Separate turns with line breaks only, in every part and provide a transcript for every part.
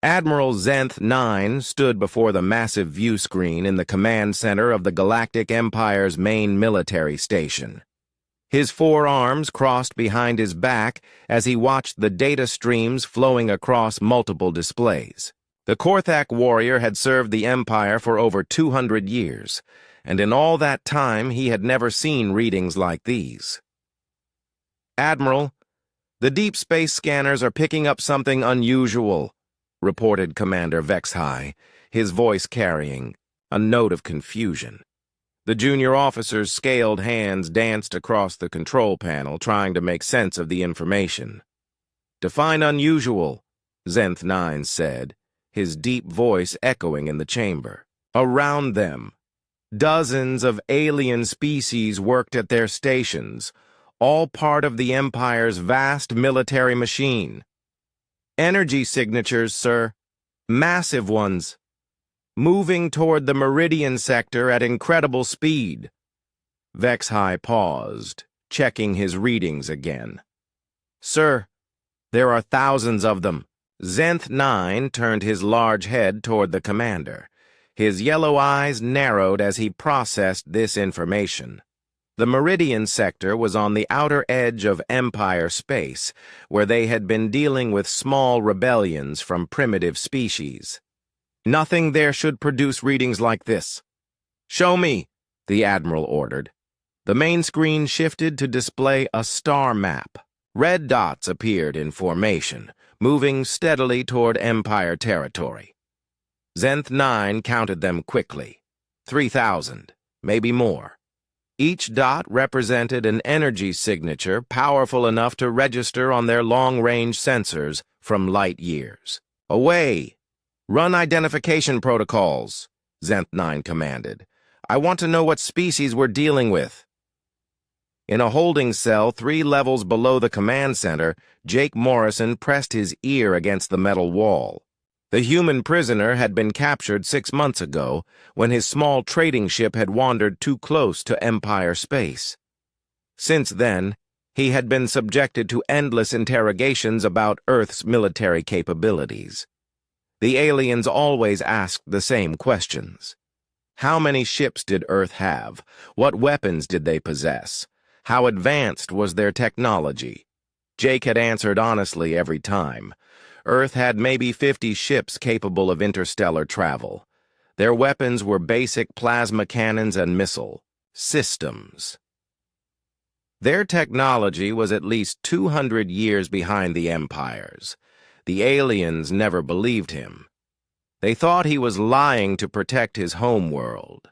Admiral Zenth 9 stood before the massive view screen in the command center of the Galactic Empire's main military station. His forearms crossed behind his back as he watched the data streams flowing across multiple displays. The Korthak warrior had served the Empire for over 200 years, and in all that time he had never seen readings like these. "Admiral, the deep space scanners are picking up something unusual," reported Commander Vexhai, his voice carrying a note of confusion. The junior officer's scaled hands danced across the control panel, trying to make sense of the information. "Define unusual," Zenth 9 said, his deep voice echoing in the chamber. Around them, dozens of alien species worked at their stations, all part of the Empire's vast military machine. "Energy signatures, sir. Massive ones. Moving toward the Meridian sector at incredible speed." Vexhai paused, checking his readings again. "Sir, there are thousands of them." Zenth 9 turned his large head toward the commander. His yellow eyes narrowed as he processed this information. The Meridian sector was on the outer edge of Empire space, where they had been dealing with small rebellions from primitive species. "Nothing there should produce readings like this." "Show me," the Admiral ordered. The main screen shifted to display a star map. Red dots appeared in formation, moving steadily toward Empire territory. Zenth 9 counted them quickly. 3,000, maybe more. Each dot represented an energy signature powerful enough to register on their long-range sensors from light years. "Away! Run identification protocols," Zenth 9 commanded. "I want to know what species we're dealing with." In a holding cell 3 levels below the command center, Jake Morrison pressed his ear against the metal wall. The human prisoner had been captured 6 months ago when his small trading ship had wandered too close to Empire space. Since then, he had been subjected to endless interrogations about Earth's military capabilities. The aliens always asked the same questions. How many ships did Earth have? What weapons did they possess? How advanced was their technology? Jake had answered honestly every time. Earth had maybe 50 ships capable of interstellar travel. Their weapons were basic plasma cannons and missile systems. Their technology was at least 200 years behind the Empire's. The aliens never believed him. They thought he was lying to protect his home world.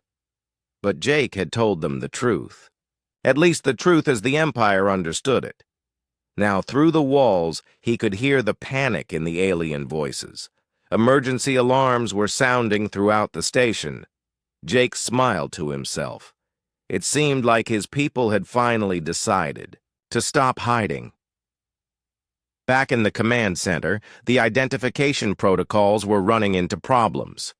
But Jake had told them the truth. At least the truth as the Empire understood it. Now, through the walls, he could hear the panic in the alien voices. Emergency alarms were sounding throughout the station. Jake smiled to himself. It seemed like his people had finally decided to stop hiding. Back in the command center, the identification protocols were running into problems.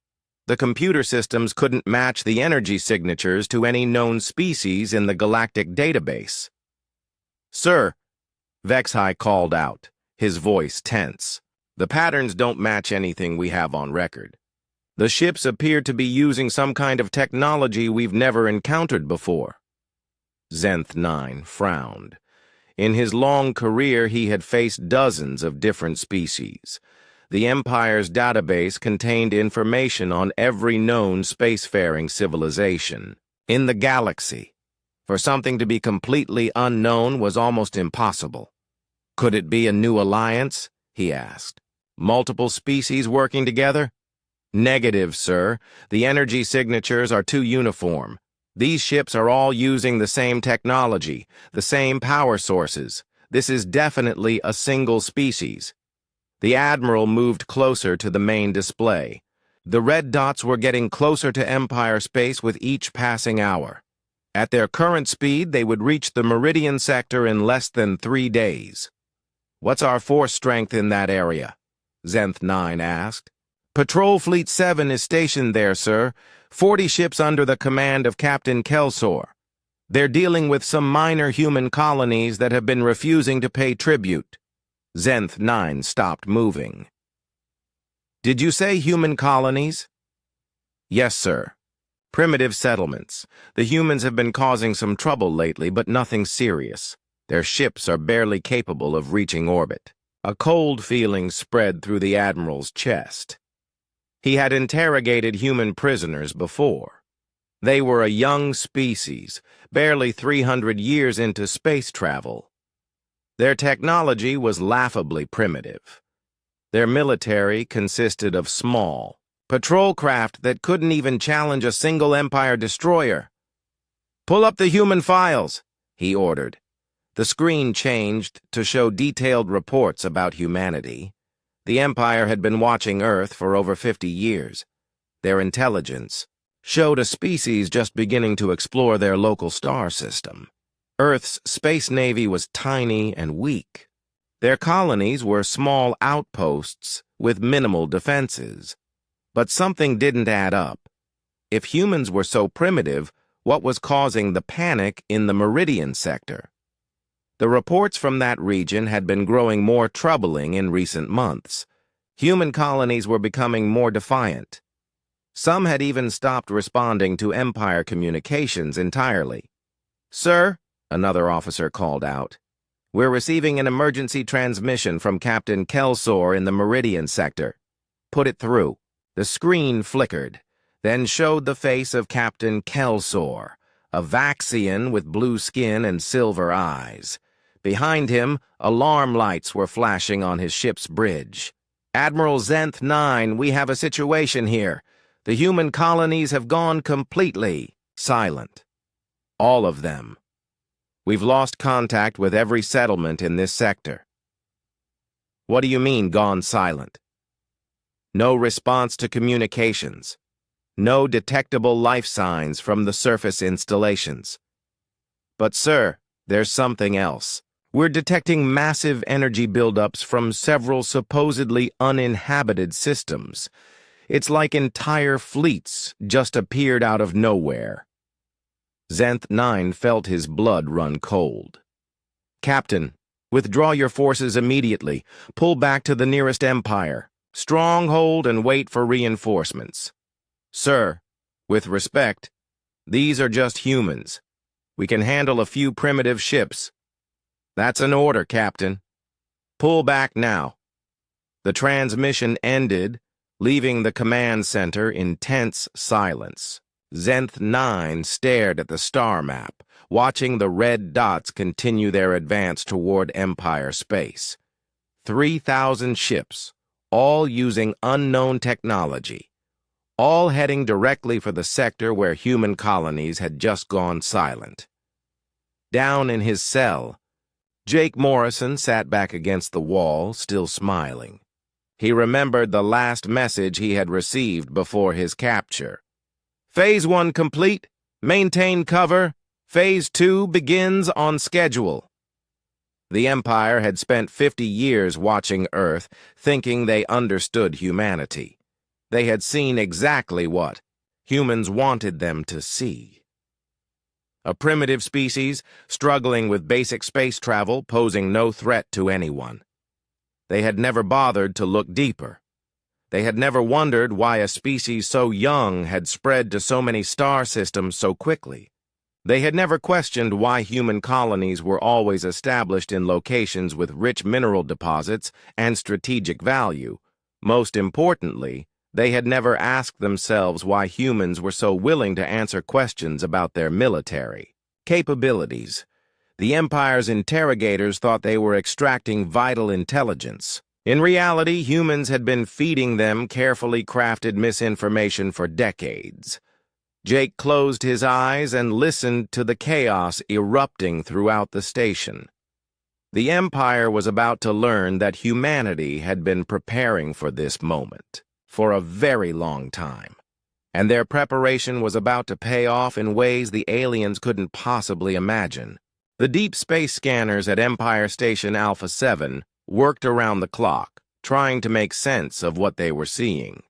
The computer systems couldn't match the energy signatures to any known species in the galactic database. "Sir," Vexhai called out, his voice tense. "The patterns don't match anything we have on record. The ships appear to be using some kind of technology we've never encountered before." Zenth 9 frowned. In his long career, he had faced dozens of different species. The Empire's database contained information on every known spacefaring civilization in the galaxy. For something to be completely unknown was almost impossible. "Could it be a new alliance?" he asked. "Multiple species working together?" "Negative, sir. The energy signatures are too uniform. These ships are all using the same technology, the same power sources. This is definitely a single species." The Admiral moved closer to the main display. The red dots were getting closer to Empire space with each passing hour. At their current speed, they would reach the Meridian sector in less than 3 days. "What's our force strength in that area?" Zenth 9 asked. "Patrol Fleet 7 is stationed there, sir. 40 ships under the command of Captain Kelsor. They're dealing with some minor human colonies that have been refusing to pay tribute." Zenth 9 stopped moving. Did you say human colonies? Yes, sir. Primitive settlements. The humans have been causing some trouble lately, but nothing serious. Their ships are barely capable of reaching orbit. A cold feeling spread through the Admiral's chest. He had interrogated human prisoners before. They were a young species, barely 300 years into space travel. Their technology was laughably primitive. Their military consisted of small patrol craft that couldn't even challenge a single Empire destroyer. "Pull up the human files," he ordered. The screen changed to show detailed reports about humanity. The Empire had been watching Earth for over 50 years. Their intelligence showed a species just beginning to explore their local star system. Earth's space navy was tiny and weak. Their colonies were small outposts with minimal defenses. But something didn't add up. If humans were so primitive, what was causing the panic in the Meridian sector? The reports from that region had been growing more troubling in recent months. Human colonies were becoming more defiant. Some had even stopped responding to Empire communications entirely. "Sir," another officer called out, "we're receiving an emergency transmission from Captain Kelsor in the Meridian sector. Put it through." The screen flickered, then showed the face of Captain Kelsor, a Vaxian with blue skin and silver eyes. Behind him, alarm lights were flashing on his ship's bridge. "Admiral Zenth 9, we have a situation here. The human colonies have gone completely silent. All of them. We've lost contact with every settlement in this sector." "What do you mean, gone silent?" "No response to communications. No detectable life signs from the surface installations." "But sir, there's something else. We're detecting massive energy buildups from several supposedly uninhabited systems. It's like entire fleets just appeared out of nowhere." Zenth 9 felt his blood run cold. "Captain, withdraw your forces immediately. Pull back to the nearest Empire. Stronghold and wait for reinforcements." "Sir, with respect, these are just humans. We can handle a few primitive ships." "That's an order, Captain. Pull back now." The transmission ended, leaving the command center in tense silence. Zenth 9 stared at the star map, watching the red dots continue their advance toward Empire space. 3,000 ships, all using unknown technology, all heading directly for the sector where human colonies had just gone silent. Down in his cell, Jake Morrison sat back against the wall, still smiling. He remembered the last message he had received before his capture. "Phase 1 complete. Maintain cover. Phase 2 begins on schedule." The Empire had spent 50 years watching Earth, thinking they understood humanity. They had seen exactly what humans wanted them to see. A primitive species, struggling with basic space travel, posing no threat to anyone. They had never bothered to look deeper. They had never wondered why a species so young had spread to so many star systems so quickly. They had never questioned why human colonies were always established in locations with rich mineral deposits and strategic value. Most importantly, they had never asked themselves why humans were so willing to answer questions about their military capabilities. The Empire's interrogators thought they were extracting vital intelligence. In reality, humans had been feeding them carefully crafted misinformation for decades. Jake closed his eyes and listened to the chaos erupting throughout the station. The Empire was about to learn that humanity had been preparing for this moment for a very long time, and their preparation was about to pay off in ways the aliens couldn't possibly imagine. The deep space scanners at Empire Station Alpha 7 worked around the clock, trying to make sense of what they were seeing.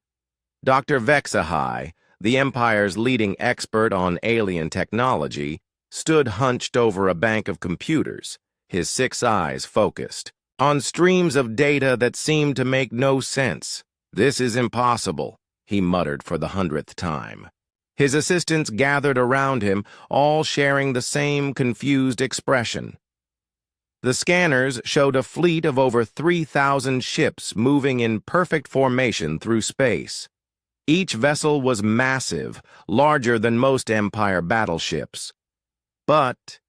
Dr. Vexahai, the Empire's leading expert on alien technology, stood hunched over a bank of computers, his 6 eyes focused on streams of data that seemed to make no sense. "This is impossible," he muttered for the 100th time. His assistants gathered around him, all sharing the same confused expression. The scanners showed a fleet of over 3,000 ships moving in perfect formation through space. Each vessel was massive, larger than most Empire battleships. But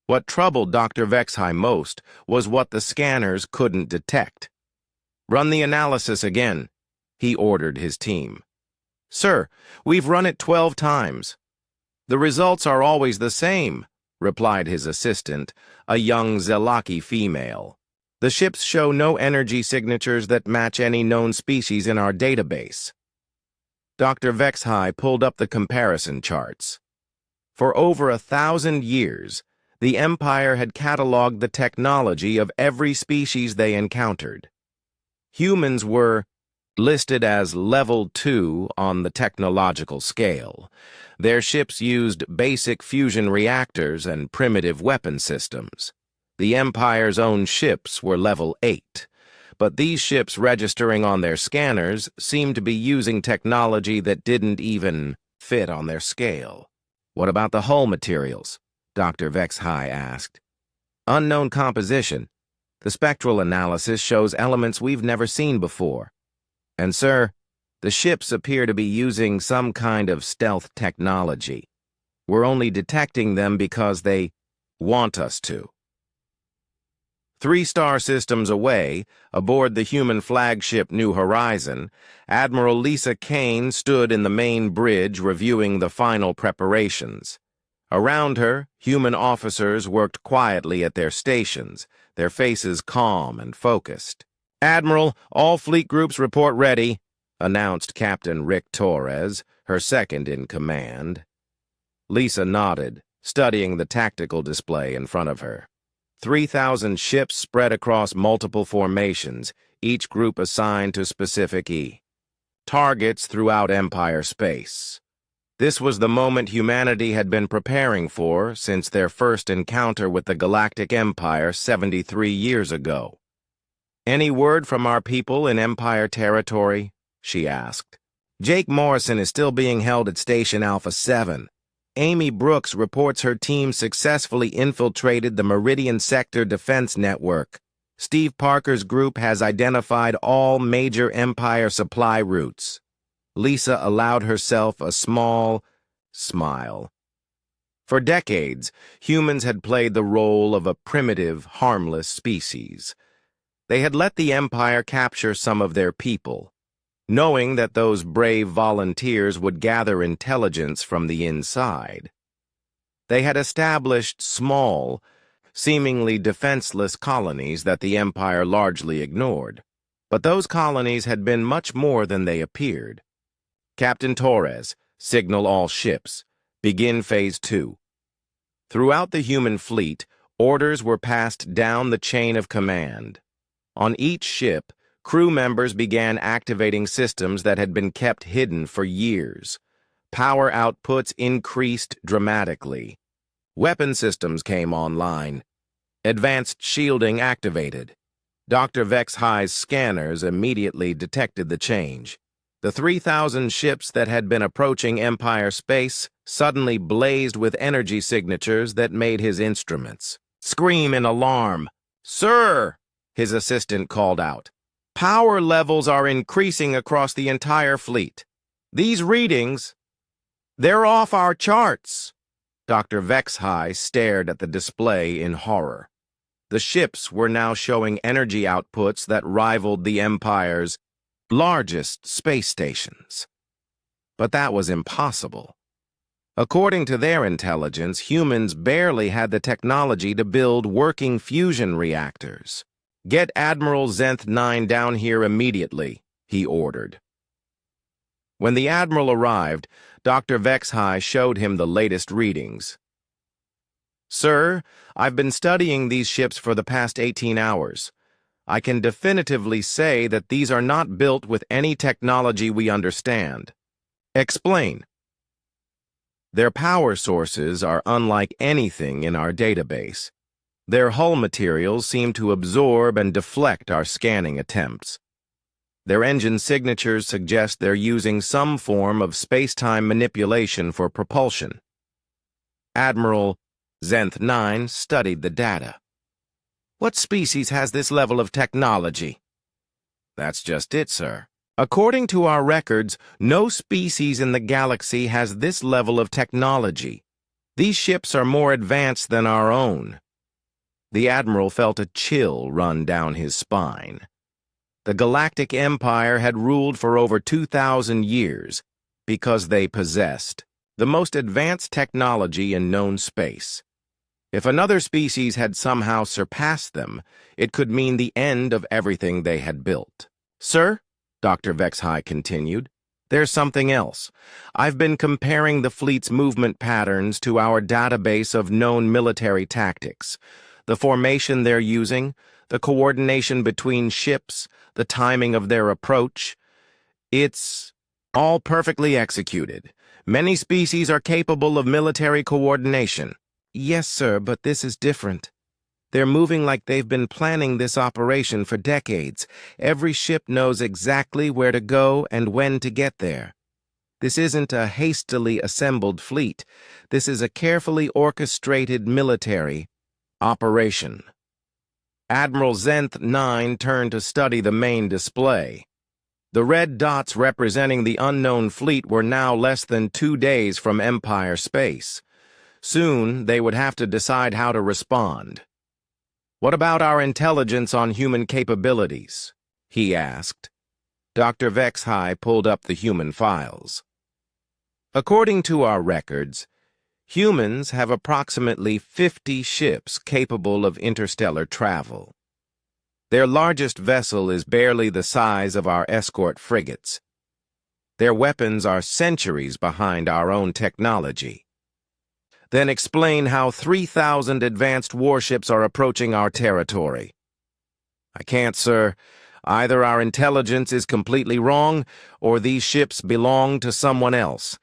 what troubled Dr. Vexhai most was what the scanners couldn't detect. "Run the analysis again," he ordered his team. "Sir, we've run it 12 times. The results are always the same," replied his assistant, a young Zelaki female. "The ships show no energy signatures that match any known species in our database." Dr. Vexhai pulled up the comparison charts. For over 1,000 years, the Empire had cataloged the technology of every species they encountered. Humans were listed as Level 2 on the technological scale. Their ships used basic fusion reactors and primitive weapon systems. The Empire's own ships were Level 8, but these ships registering on their scanners seemed to be using technology that didn't even fit on their scale. "What about the hull materials?" Dr. Vexhai asked. "Unknown composition. The spectral analysis shows elements we've never seen before. And, sir, the ships appear to be using some kind of stealth technology. We're only detecting them because they want us to." 3 star systems away, aboard the human flagship New Horizon, Admiral Lisa Kane stood in the main bridge reviewing the final preparations. Around her, human officers worked quietly at their stations, their faces calm and focused. "Admiral, all fleet groups report ready," announced Captain Rick Torres, her second in command. Lisa nodded, studying the tactical display in front of her. 3,000 ships spread across multiple formations, each group assigned to specific targets throughout Empire space. This was the moment humanity had been preparing for since their first encounter with the Galactic Empire 73 years ago. "Any word from our people in Empire territory?" she asked. "Jake Morrison is still being held at Station Alpha 7. Amy Brooks reports her team successfully infiltrated the Meridian Sector Defense Network. Steve Parker's group has identified all major Empire supply routes." Lisa allowed herself a small smile. For decades, humans had played the role of a primitive, harmless species. They had let the Empire capture some of their people, knowing that those brave volunteers would gather intelligence from the inside. They had established small, seemingly defenseless colonies that the Empire largely ignored. But those colonies had been much more than they appeared. "Captain Torres, signal all ships. Begin Phase 2. Throughout the human fleet, orders were passed down the chain of command. On each ship, crew members began activating systems that had been kept hidden for years. Power outputs increased dramatically. Weapon systems came online. Advanced shielding activated. Dr. Vexhai's scanners immediately detected the change. The 3,000 ships that had been approaching Empire space suddenly blazed with energy signatures that made his instruments scream in alarm. "Sir!" his assistant called out. "Power levels are increasing across the entire fleet. These readings, they're off our charts." Dr. Vexhai stared at the display in horror. The ships were now showing energy outputs that rivaled the Empire's largest space stations. But that was impossible. According to their intelligence, humans barely had the technology to build working fusion reactors. "Get Admiral Zenth 9 down here immediately," he ordered. When the Admiral arrived, Dr. Vexhai showed him the latest readings. "Sir, I've been studying these ships for the past 18 hours. I can definitively say that these are not built with any technology we understand." "Explain." "Their power sources are unlike anything in our database. Their hull materials seem to absorb and deflect our scanning attempts. Their engine signatures suggest they're using some form of space-time manipulation for propulsion. Admiral Zenth 9 studied the data. What species has this level of technology? That's just it, sir. According to our records, no species in the galaxy has this level of technology. These ships are more advanced than our own. The Admiral felt a chill run down his spine. The Galactic Empire had ruled for over 2,000 years because they possessed the most advanced technology in known space. If another species had somehow surpassed them, it could mean the end of everything they had built. Sir, Dr. Vexhai continued, there's something else. I've been comparing the fleet's movement patterns to our database of known military tactics. The formation they're using, the coordination between ships, the timing of their approach. It's all perfectly executed. Many species are capable of military coordination. Yes, sir, but this is different. They're moving like they've been planning this operation for decades. Every ship knows exactly where to go and when to get there. This isn't a hastily assembled fleet. This is a carefully orchestrated military operation. Admiral Zenth 9 turned to study the main display. The red dots representing the unknown fleet were now less than 2 days from Empire space. Soon, they would have to decide how to respond. What about our intelligence on human capabilities? He asked. Dr. Vexhai pulled up the human files. According to our records, humans have approximately 50 ships capable of interstellar travel. Their largest vessel is barely the size of our escort frigates. Their weapons are centuries behind our own technology. Then explain how 3,000 advanced warships are approaching our territory. I can't, sir. Either our intelligence is completely wrong, or these ships belong to someone else.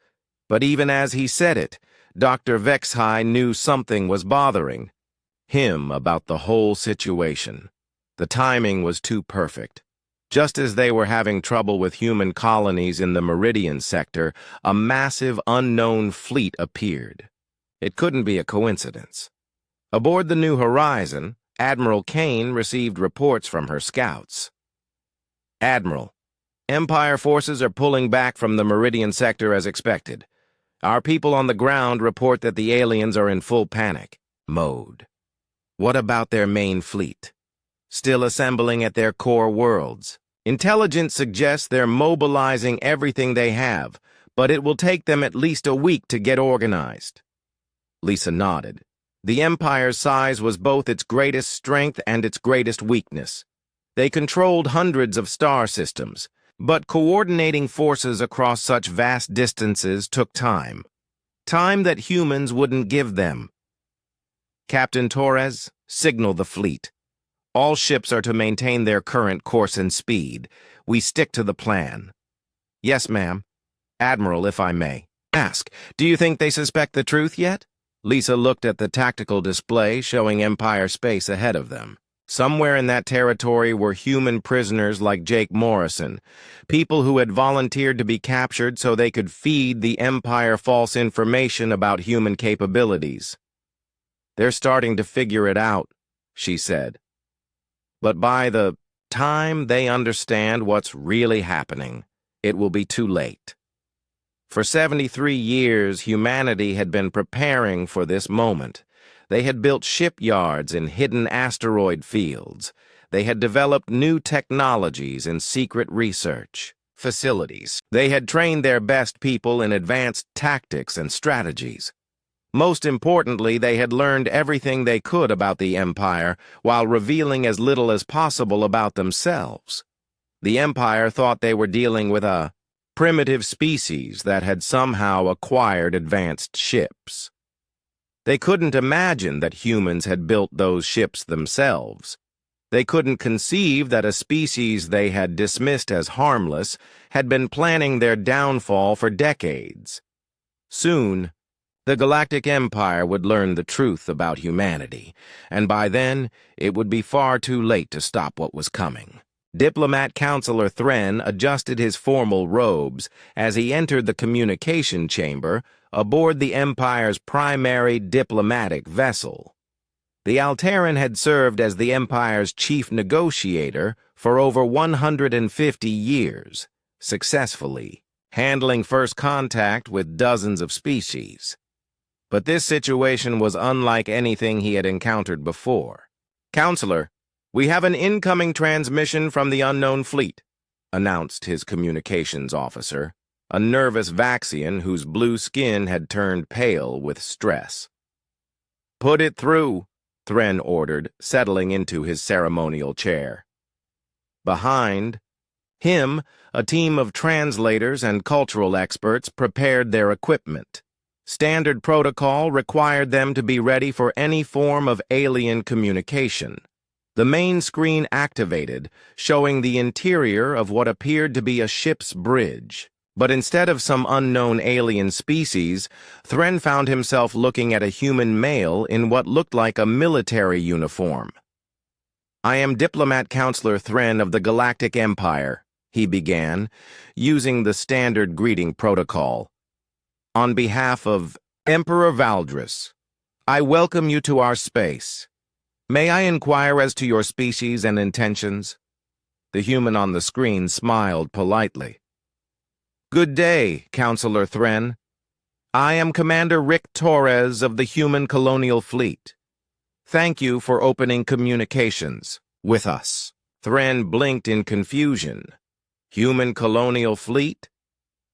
But even as he said it, Dr. Vexhai knew something was bothering him about the whole situation. The timing was too perfect. Just as they were having trouble with human colonies in the Meridian sector, a massive unknown fleet appeared. It couldn't be a coincidence. Aboard the New Horizon, Admiral Kane received reports from her scouts. Admiral, Empire forces are pulling back from the Meridian sector as expected. Our people on the ground report that the aliens are in full panic mode. What about their main fleet? Still assembling at their core worlds. Intelligence suggests they're mobilizing everything they have, but it will take them at least a week to get organized. Lisa nodded. The Empire's size was both its greatest strength and its greatest weakness. They controlled hundreds of star systems, but coordinating forces across such vast distances took time. Time that humans wouldn't give them. Captain Torres, signal the fleet. All ships are to maintain their current course and speed. We stick to the plan. Yes, ma'am. Admiral, if I may ask, do you think they suspect the truth yet? Lisa looked at the tactical display showing Empire space ahead of them. Somewhere in that territory were human prisoners like Jake Morrison, people who had volunteered to be captured so they could feed the Empire false information about human capabilities. They're starting to figure it out, she said. But by the time they understand what's really happening, it will be too late. For 73 years, humanity had been preparing for this moment. They had built shipyards in hidden asteroid fields. They had developed new technologies and secret research facilities. They had trained their best people in advanced tactics and strategies. Most importantly, they had learned everything they could about the Empire while revealing as little as possible about themselves. The Empire thought they were dealing with a primitive species that had somehow acquired advanced ships. They couldn't imagine that humans had built those ships themselves. They couldn't conceive that a species they had dismissed as harmless had been planning their downfall for decades. Soon, the Galactic Empire would learn the truth about humanity, and by then, it would be far too late to stop what was coming. Diplomat Counselor Thren adjusted his formal robes as he entered the communication chamber aboard the Empire's primary diplomatic vessel. The Alteran had served as the Empire's chief negotiator for over 150 years, successfully, handling first contact with dozens of species. But this situation was unlike anything he had encountered before. "Counselor, we have an incoming transmission from the unknown fleet," announced his communications officer, a nervous Vaxian whose blue skin had turned pale with stress. "Put it through," Thren ordered, settling into his ceremonial chair. Behind him, a team of translators and cultural experts prepared their equipment. Standard protocol required them to be ready for any form of alien communication. The main screen activated, showing the interior of what appeared to be a ship's bridge. But instead of some unknown alien species, Thren found himself looking at a human male in what looked like a military uniform. "I am Diplomat Counselor Thren of the Galactic Empire," he began, using the standard greeting protocol. "On behalf of Emperor Valdris, I welcome you to our space. May I inquire as to your species and intentions?" The human on the screen smiled politely. "Good day, Counselor Thren. I am Commander Rick Torres of the Human Colonial Fleet. Thank you for opening communications with us." Thren blinked in confusion. Human Colonial Fleet?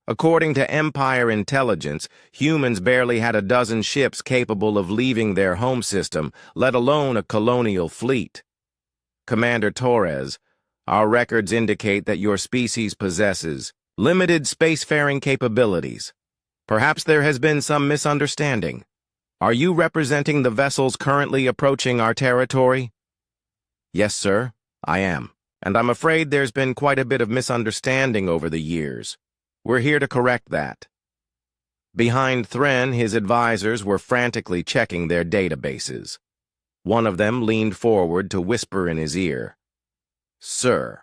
According to Empire intelligence, humans barely had a dozen ships capable of leaving their home system, let alone a colonial fleet. "Commander Torres, our records indicate that your species possesses limited spacefaring capabilities. Perhaps there has been some misunderstanding. Are you representing the vessels currently approaching our territory?" "Yes, sir, I am. And I'm afraid there's been quite a bit of misunderstanding over the years. We're here to correct that." Behind Thren, his advisors were frantically checking their databases. One of them leaned forward to whisper in his ear, "Sir,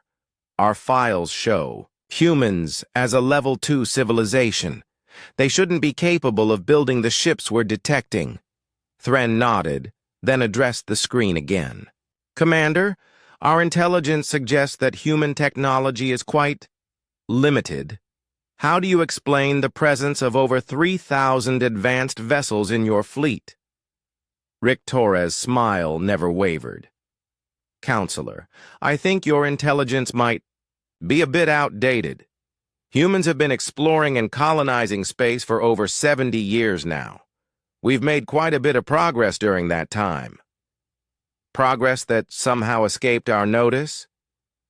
our files show humans as a Level 2 civilization. They shouldn't be capable of building the ships we're detecting." Thren nodded, then addressed the screen again. "Commander, our intelligence suggests that human technology is quite limited. How do you explain the presence of over 3,000 advanced vessels in your fleet?" Rick Torres' smile never wavered. "Counselor, I think your intelligence might be a bit outdated. Humans have been exploring and colonizing space for over 70 years now. We've made quite a bit of progress during that time. Progress that somehow escaped our notice?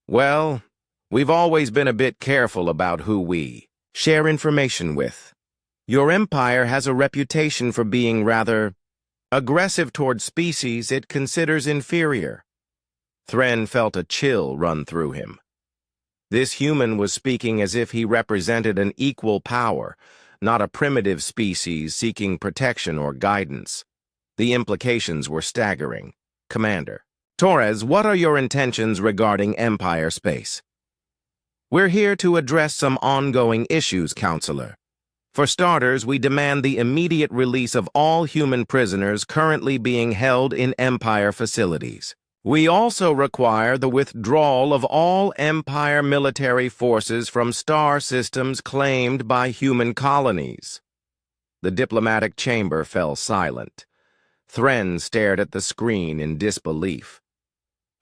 Well, we've always been a bit careful about who we share information with. Your empire has a reputation for being rather aggressive toward species it considers inferior." Thren felt a chill run through him. This human was speaking as if he represented an equal power, not a primitive species seeking protection or guidance. The implications were staggering. "Commander Torres, what are your intentions regarding Empire space?" "We're here to address some ongoing issues, Counselor. For starters, we demand the immediate release of all human prisoners currently being held in Empire facilities. We also require the withdrawal of all Empire military forces from star systems claimed by human colonies." The diplomatic chamber fell silent. Thren stared at the screen in disbelief.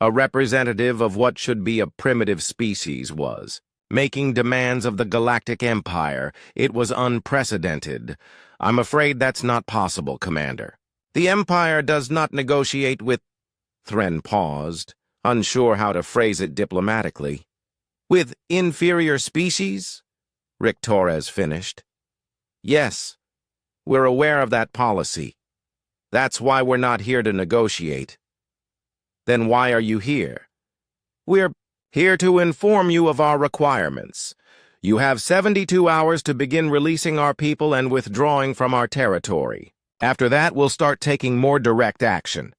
A representative of what should be a primitive species was making demands of the Galactic Empire. It was unprecedented. "I'm afraid that's not possible, Commander. The Empire does not negotiate with—" Thren paused, unsure how to phrase it diplomatically. "With inferior species?" Rick Torres finished. "Yes, we're aware of that policy. That's why we're not here to negotiate." "Then why are you here?" "We're here to inform you of our requirements. You have 72 hours to begin releasing our people and withdrawing from our territory. After that, we'll start taking more direct action."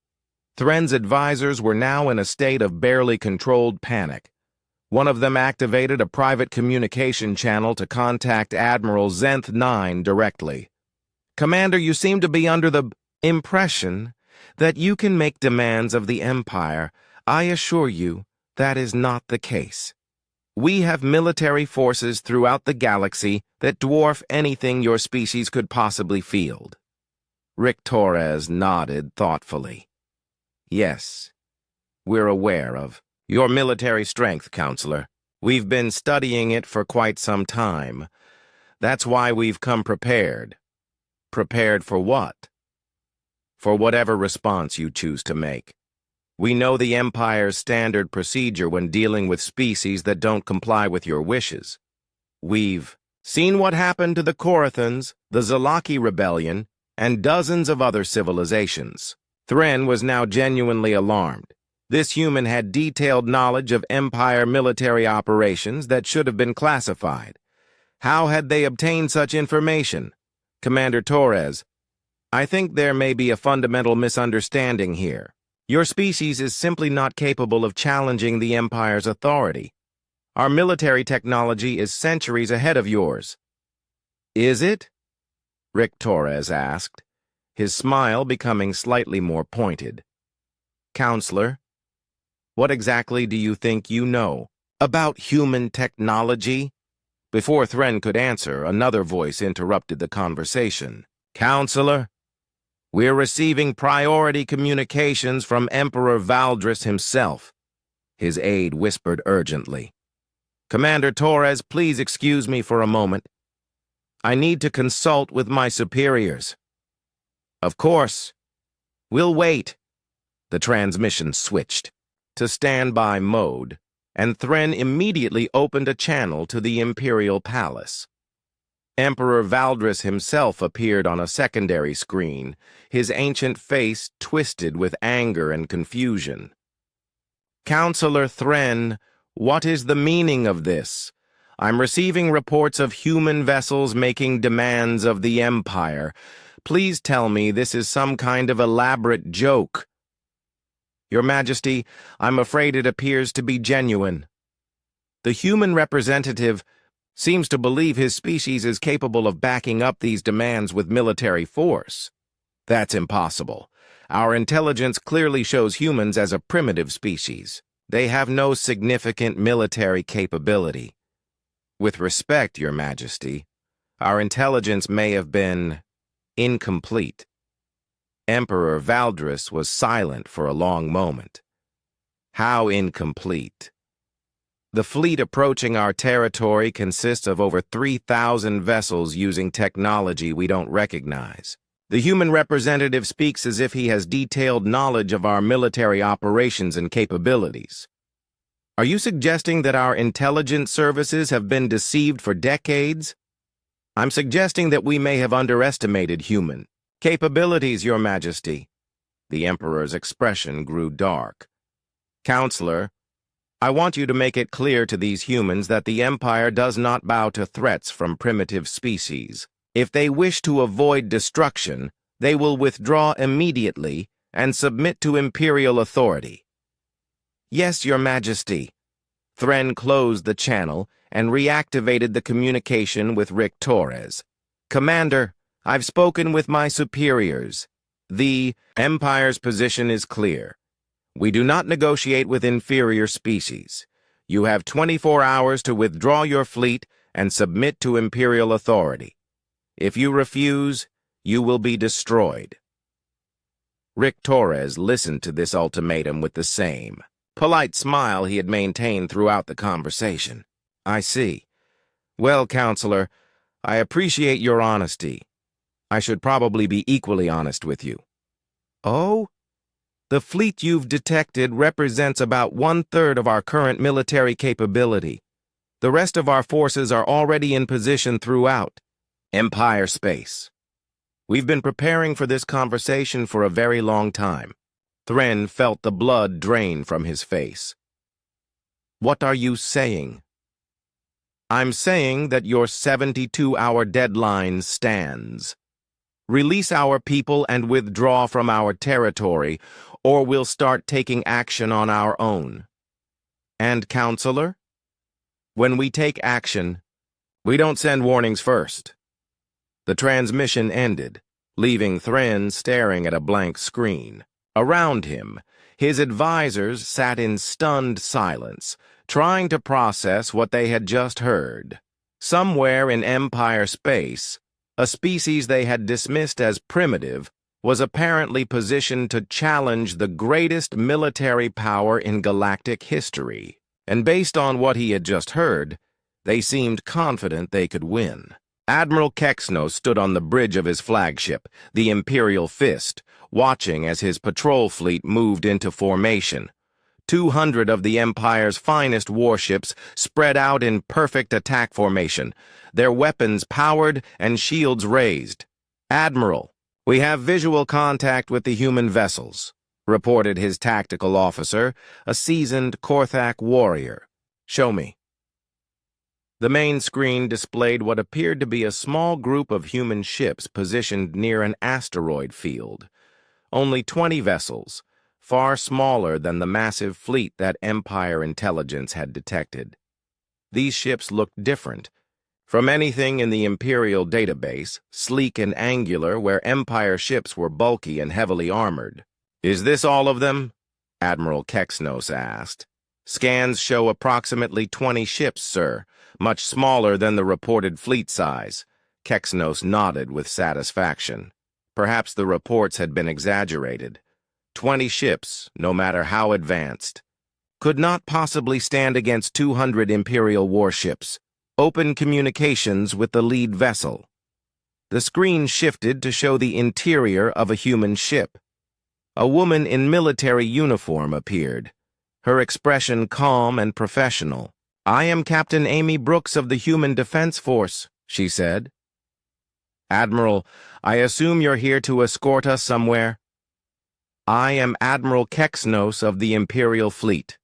Thren's advisors were now in a state of barely controlled panic. One of them activated a private communication channel to contact Admiral Zenth 9 directly. Commander, you seem to be under the impression that you can make demands of the Empire. I assure you that is not the case. We have military forces throughout the galaxy that dwarf anything your species could possibly field. Rick Torres nodded thoughtfully. Yes, we're aware of your military strength, Counselor. We've been studying it for quite some time. That's why we've come prepared. Prepared for what? For whatever response you choose to make. We know the Empire's standard procedure when dealing with species that don't comply with your wishes. We've seen what happened to the Korathans, the Zalaki Rebellion, and dozens of other civilizations. Thren was now genuinely alarmed. This human had detailed knowledge of Empire military operations that should have been classified. How had they obtained such information? Commander Torres, I think there may be a fundamental misunderstanding here. Your species is simply not capable of challenging the Empire's authority. Our military technology is centuries ahead of yours. Is it? Rick Torres asked, his smile becoming slightly more pointed. Counselor, what exactly do you think you know about human technology? Before Thren could answer, another voice interrupted the conversation. Counselor, we're receiving priority communications from Emperor Valdris himself. His aide whispered urgently. Commander Torres, please excuse me for a moment. I need to consult with my superiors. Of course. We'll wait. The transmission switched to standby mode, and Thren immediately opened a channel to the Imperial Palace. Emperor Valdris himself appeared on a secondary screen, his ancient face twisted with anger and confusion. Counselor Thren, what is the meaning of this? I'm receiving reports of human vessels making demands of the Empire. Please tell me this is some kind of elaborate joke. Your Majesty, I'm afraid it appears to be genuine. The human representative seems to believe his species is capable of backing up these demands with military force. That's impossible. Our intelligence clearly shows humans as a primitive species. They have no significant military capability. With respect, Your Majesty, our intelligence may have been incomplete. Emperor Valdris was silent for a long moment. How incomplete? The fleet approaching our territory consists of over 3,000 vessels using technology we don't recognize. The human representative speaks as if he has detailed knowledge of our military operations and capabilities. Are you suggesting that our intelligence services have been deceived for decades? I'm suggesting that we may have underestimated human capabilities, Your Majesty. The Emperor's expression grew dark. Counselor, I want you to make it clear to these humans that the Empire does not bow to threats from primitive species. If they wish to avoid destruction, they will withdraw immediately and submit to Imperial authority. Yes, Your Majesty. Thren closed the channel and reactivated the communication with Rick Torres. Commander, I've spoken with my superiors. The Empire's position is clear. We do not negotiate with inferior species. You have 24 hours to withdraw your fleet and submit to Imperial authority. If you refuse, you will be destroyed. Rick Torres listened to this ultimatum with the same polite smile he had maintained throughout the conversation. I see. Well, Counselor, I appreciate your honesty. I should probably be equally honest with you. Oh? The fleet you've detected represents about 1/3 of our current military capability. The rest of our forces are already in position throughout Empire space. We've been preparing for this conversation for a very long time. Thren felt the blood drain from his face. What are you saying? I'm saying that your 72-hour deadline stands. Release our people and withdraw from our territory, or we'll start taking action on our own. And, Counselor? When we take action, we don't send warnings first. The transmission ended, leaving Thren staring at a blank screen. Around him, his advisors sat in stunned silence, trying to process what they had just heard. Somewhere in Empire space, a species they had dismissed as primitive was apparently positioned to challenge the greatest military power in galactic history. And based on what he had just heard, they seemed confident they could win. Admiral Kexnos stood on the bridge of his flagship, the Imperial Fist, watching as his patrol fleet moved into formation. 200 of the Empire's finest warships spread out in perfect attack formation, their weapons powered and shields raised. "Admiral, we have visual contact with the human vessels," reported his tactical officer, a seasoned Korthak warrior. "Show me." The main screen displayed what appeared to be a small group of human ships positioned near an asteroid field. Only 20 vessels, far smaller than the massive fleet that Empire intelligence had detected. These ships looked different from anything in the Imperial database, sleek and angular, where Empire ships were bulky and heavily armored. "Is this all of them?" Admiral Kexnos asked. "Scans show approximately 20 ships, sir, much smaller than the reported fleet size." Kexnos nodded with satisfaction. Perhaps the reports had been exaggerated. 20 ships, no matter how advanced, could not possibly stand against 200 Imperial warships. Open communications with the lead vessel. The screen shifted to show the interior of a human ship. A woman in military uniform appeared, her expression calm and professional. "I am Captain Amy Brooks of the Human Defense Force," she said. "Admiral, I assume you're here to escort us somewhere?" "I am Admiral Kexnos of the Imperial Fleet.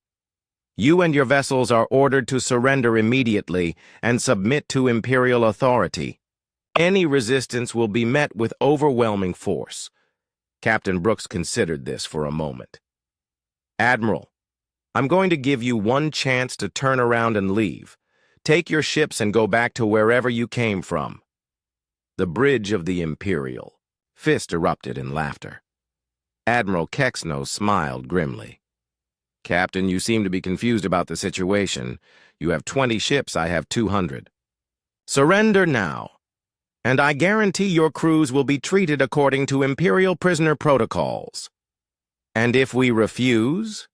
You and your vessels are ordered to surrender immediately and submit to Imperial authority. Any resistance will be met with overwhelming force." Captain Brooks considered this for a moment. "Admiral, I'm going to give you one chance to turn around and leave. Take your ships and go back to wherever you came from." The bridge of the Imperial. Fist erupted in laughter. Admiral Kexnos smiled grimly. "Captain, you seem to be confused about the situation. You have 20 ships, I have 200. Surrender now, and I guarantee your crews will be treated according to Imperial prisoner protocols. And if we refuse,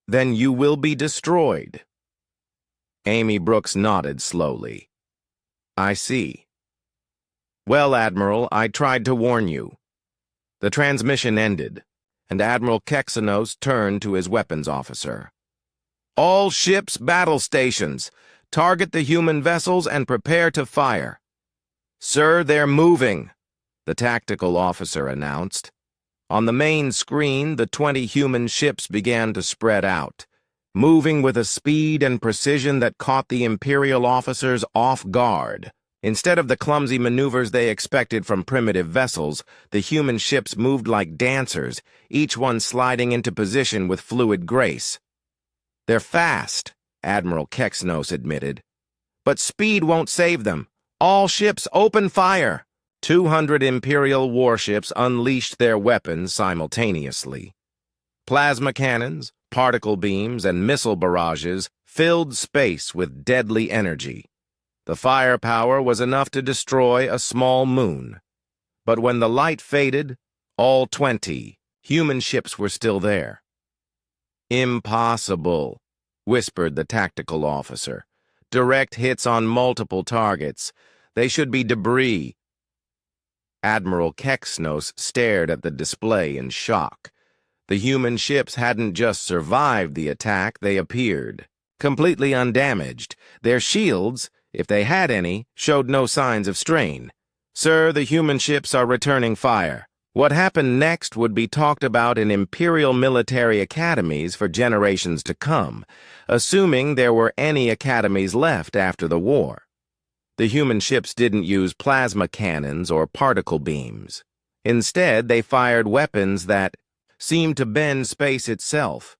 then you will be destroyed." Amy Brooks nodded slowly. "I see. Well, Admiral, I tried to warn you." The transmission ended, and Admiral Kexnos turned to his weapons officer. "All ships, battle stations. Target the human vessels and prepare to fire." "Sir, they're moving," the tactical officer announced. On the main screen, the 20 human ships began to spread out, moving with a speed and precision that caught the Imperial officers off guard. Instead of the clumsy maneuvers they expected from primitive vessels, the human ships moved like dancers, each one sliding into position with fluid grace. "They're fast," Admiral Kexnos admitted. "But speed won't save them. All ships open fire." 200 Imperial warships unleashed their weapons simultaneously. Plasma cannons, particle beams, and missile barrages filled space with deadly energy. The firepower was enough to destroy a small moon. But when the light faded, all 20 human ships were still there. "Impossible," whispered the tactical officer. "Direct hits on multiple targets. They should be debris." Admiral Kexnos stared at the display in shock. The human ships hadn't just survived the attack, they appeared completely undamaged. Their shields, if they had any, showed no signs of strain. "Sir, the human ships are returning fire." What happened next would be talked about in Imperial military academies for generations to come, assuming there were any academies left after the war. The human ships didn't use plasma cannons or particle beams. Instead, they fired weapons that seemed to bend space itself.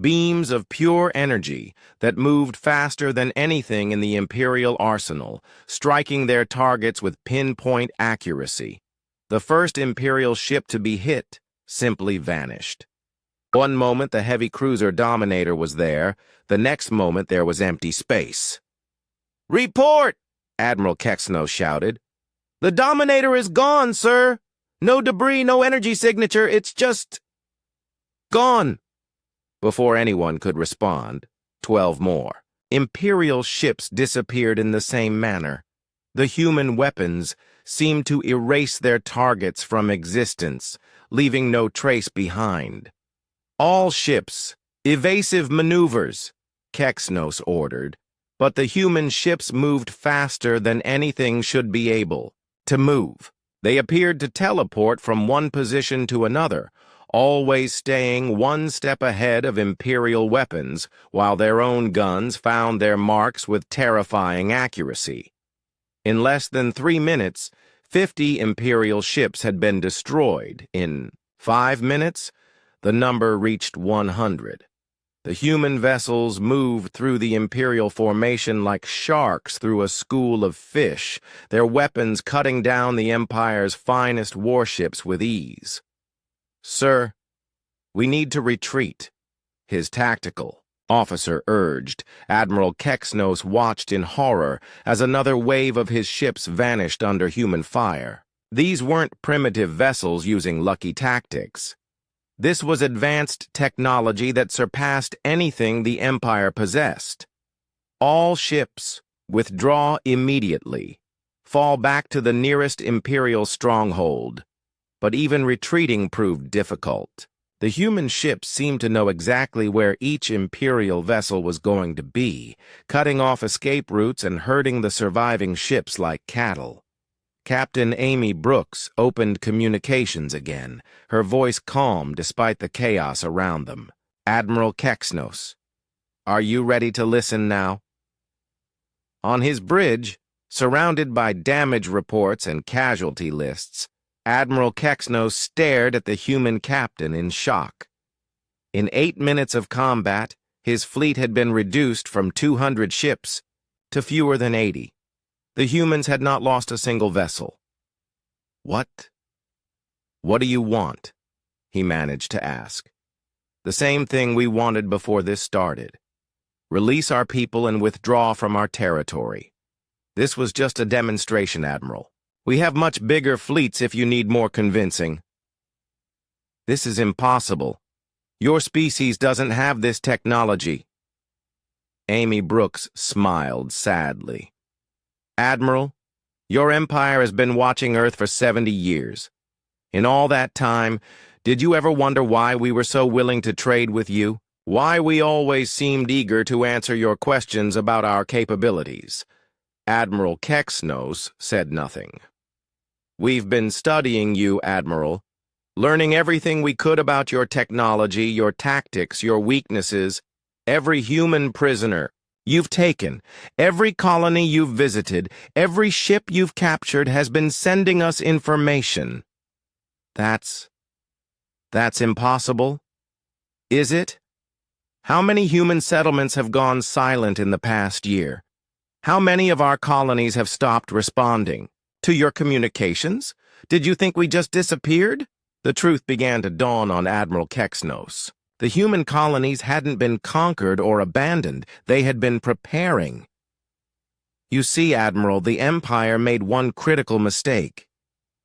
beams of pure energy that moved faster than anything in the Imperial arsenal, striking their targets with pinpoint accuracy. The first Imperial ship to be hit simply vanished. One moment the heavy cruiser Dominator was there, the next moment there was empty space. "Report!" Admiral Kexno shouted. "The Dominator is gone, sir! No debris, no energy signature, it's just... gone!" Before anyone could respond, 12 more Imperial ships disappeared in the same manner. The human weapons seemed to erase their targets from existence, leaving no trace behind. "All ships, evasive maneuvers," Kexnos ordered, but the human ships moved faster than anything should be able to move. They appeared to teleport from one position to another, always staying one step ahead of Imperial weapons, while their own guns found their marks with terrifying accuracy. In less than 3 minutes, 50 Imperial ships had been destroyed. In 5 minutes, the number reached 100. The human vessels moved through the Imperial formation like sharks through a school of fish, their weapons cutting down the Empire's finest warships with ease. "Sir, we need to retreat," his tactical officer urged. Admiral Kexnos watched in horror as another wave of his ships vanished under human fire. These weren't primitive vessels using lucky tactics. This was advanced technology that surpassed anything the Empire possessed. "All ships, withdraw immediately. Fall back to the nearest Imperial stronghold." But even retreating proved difficult. The human ships seemed to know exactly where each Imperial vessel was going to be, cutting off escape routes and herding the surviving ships like cattle. Captain Amy Brooks opened communications again, her voice calm despite the chaos around them. "Admiral Kexnos, are you ready to listen now?" On his bridge, surrounded by damage reports and casualty lists, Admiral Kexnos stared at the human captain in shock. In 8 minutes of combat, his fleet had been reduced from 200 ships to fewer than 80. The humans had not lost a single vessel. "What do you want?" he managed to ask. "The same thing we wanted before this started. Release our people and withdraw from our territory. This was just a demonstration, Admiral. We have much bigger fleets if you need more convincing." "This is impossible. Your species doesn't have this technology." Amy Brooks smiled sadly. "Admiral, your empire has been watching Earth for 70 years. In all that time, did you ever wonder why we were so willing to trade with you? Why we always seemed eager to answer your questions about our capabilities?" Admiral Kexnos said nothing. "We've been studying you, Admiral, learning everything we could about your technology, your tactics, your weaknesses. Every human prisoner you've taken, every colony you've visited, every ship you've captured has been sending us information." That's impossible? Is it? How many human settlements have gone silent in the past year? How many of our colonies have stopped responding to your communications? Did you think we just disappeared? The truth began to dawn on Admiral Kexnos. The human colonies hadn't been conquered or abandoned. They had been preparing. "You see, Admiral, the Empire made one critical mistake.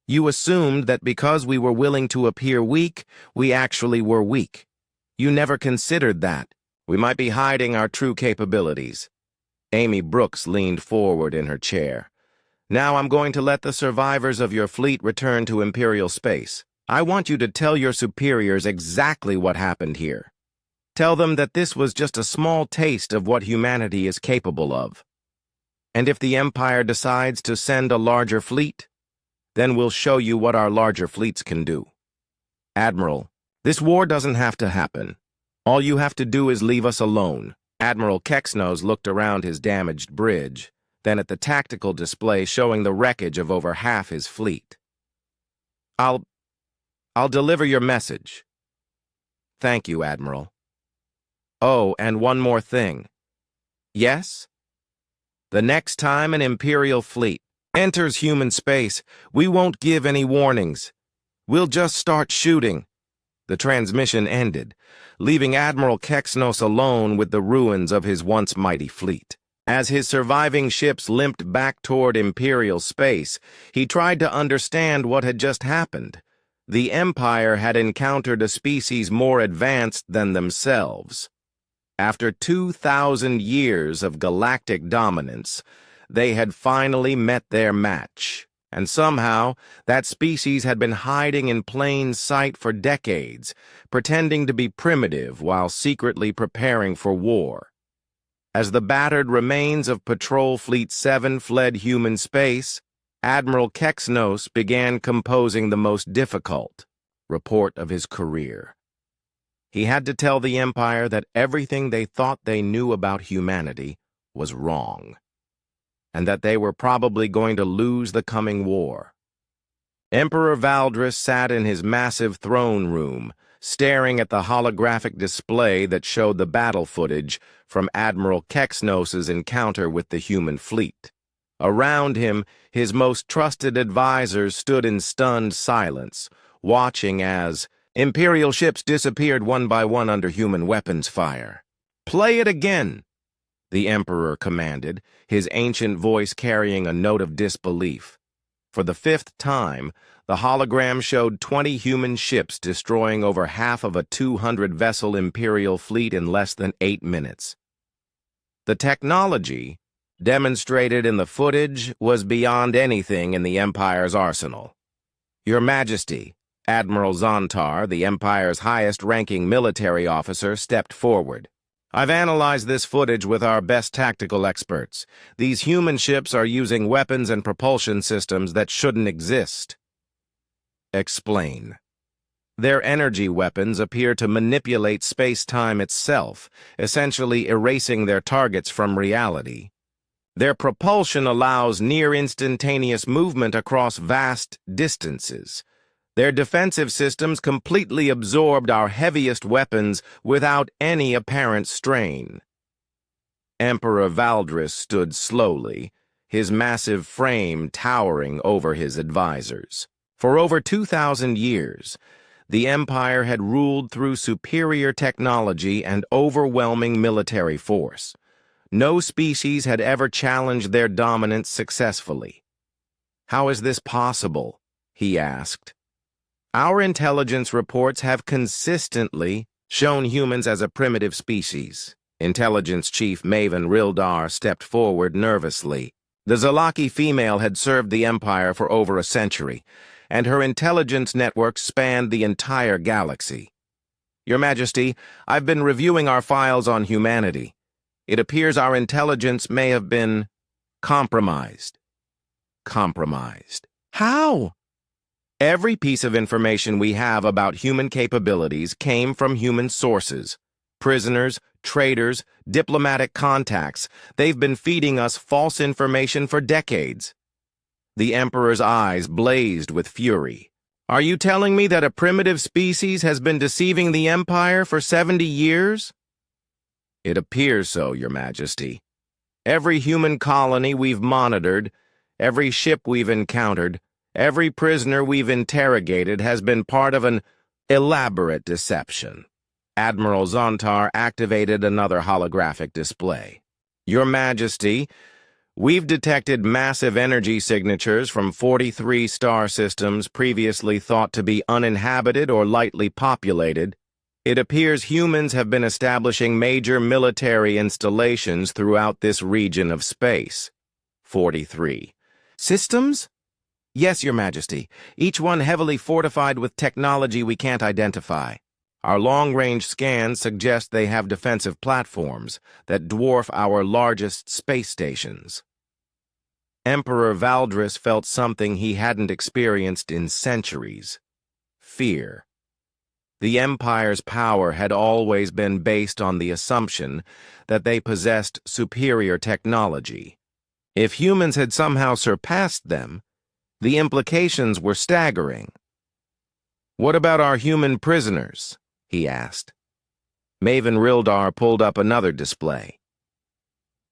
You assumed that because we were willing to appear weak, we actually were weak. You never considered that we might be hiding our true capabilities." Amy Brooks leaned forward in her chair. "Now I'm going to let the survivors of your fleet return to Imperial space. I want you to tell your superiors exactly what happened here. Tell them that this was just a small taste of what humanity is capable of. And if the Empire decides to send a larger fleet, then we'll show you what our larger fleets can do. Admiral, this war doesn't have to happen. All you have to do is leave us alone." Admiral Kexnos looked around his damaged bridge, then at the tactical display showing the wreckage of over half his fleet. I'll deliver your message." "Thank you, Admiral." Oh, and one more thing. Yes? The next time an Imperial fleet enters human space, we won't give any warnings. We'll just start shooting. The transmission ended, leaving Admiral Kexnos alone with the ruins of his once mighty fleet. As his surviving ships limped back toward Imperial space, he tried to understand what had just happened. The Empire had encountered a species more advanced than themselves. After 2,000 years of galactic dominance, they had finally met their match. And somehow, that species had been hiding in plain sight for decades, pretending to be primitive while secretly preparing for war. As the battered remains of Patrol Fleet 7 fled human space, Admiral Kexnos began composing the most difficult report of his career. He had to tell the Empire that everything they thought they knew about humanity was wrong, and that they were probably going to lose the coming war. Emperor Valdris sat in his massive throne room, staring at the holographic display that showed the battle footage from Admiral Kexnos's encounter with the human fleet. Around him, his most trusted advisors stood in stunned silence, watching as Imperial ships disappeared one by one under human weapons fire. "Play it again," the Emperor commanded, his ancient voice carrying a note of disbelief. For the 5th time, the hologram showed 20 human ships destroying over half of a 200-vessel Imperial fleet in less than 8 minutes. The technology demonstrated in the footage was beyond anything in the Empire's arsenal. "Your Majesty," Admiral Zontar, the Empire's highest-ranking military officer, stepped forward. "I've analyzed this footage with our best tactical experts. These human ships are using weapons and propulsion systems that shouldn't exist." "Explain." "Their energy weapons appear to manipulate space-time itself, essentially erasing their targets from reality. Their propulsion allows near-instantaneous movement across vast distances. Their defensive systems completely absorbed our heaviest weapons without any apparent strain." Emperor Valdris stood slowly, his massive frame towering over his advisors. For over 2,000 years, the Empire had ruled through superior technology and overwhelming military force. No species had ever challenged their dominance successfully. "How is this possible?" he asked. "Our intelligence reports have consistently shown humans as a primitive species." Intelligence Chief Maven Rildar stepped forward nervously. The Zalaki female had served the Empire for over a century, and her intelligence network spanned the entire galaxy. "Your Majesty, I've been reviewing our files on humanity. It appears our intelligence may have been compromised." "Compromised? How?" "Every piece of information we have about human capabilities came from human sources. Prisoners, traitors, diplomatic contacts. They've been feeding us false information for decades." The Emperor's eyes blazed with fury. "Are you telling me that a primitive species has been deceiving the Empire for 70 years? "It appears so, Your Majesty. Every human colony we've monitored, every ship we've encountered, every prisoner we've interrogated has been part of an elaborate deception." Admiral Zontar activated another holographic display. "Your Majesty, we've detected massive energy signatures from 43 star systems previously thought to be uninhabited or lightly populated. It appears humans have been establishing major military installations throughout this region of space." 43. "Systems?" "Yes, Your Majesty. Each one heavily fortified with technology we can't identify. Our long-range scans suggest they have defensive platforms that dwarf our largest space stations." Emperor Valdris felt something he hadn't experienced in centuries: fear. The Empire's power had always been based on the assumption that they possessed superior technology. If humans had somehow surpassed them, the implications were staggering. "What about our human prisoners?" he asked. Maven Rildar pulled up another display.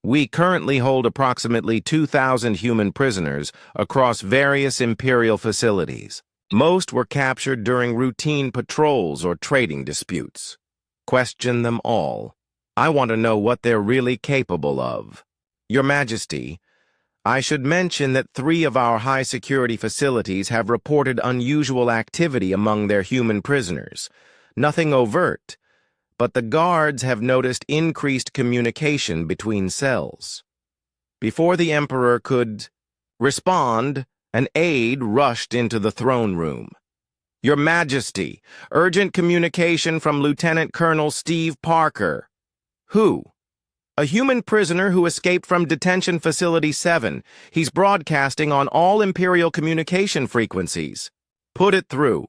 We currently hold approximately 2,000 human prisoners across various Imperial facilities. Most were captured during routine patrols or trading disputes. Question them all. I want to know what they're really capable of. Your Majesty, I should mention that 3 of our high-security facilities have reported unusual activity among their human prisoners. Nothing overt, but the guards have noticed increased communication between cells. Before the Emperor could respond, an aide rushed into the throne room. Your Majesty, urgent communication from Lieutenant Colonel Steve Parker. Who? A human prisoner who escaped from Detention Facility 7. He's broadcasting on all Imperial communication frequencies. Put it through.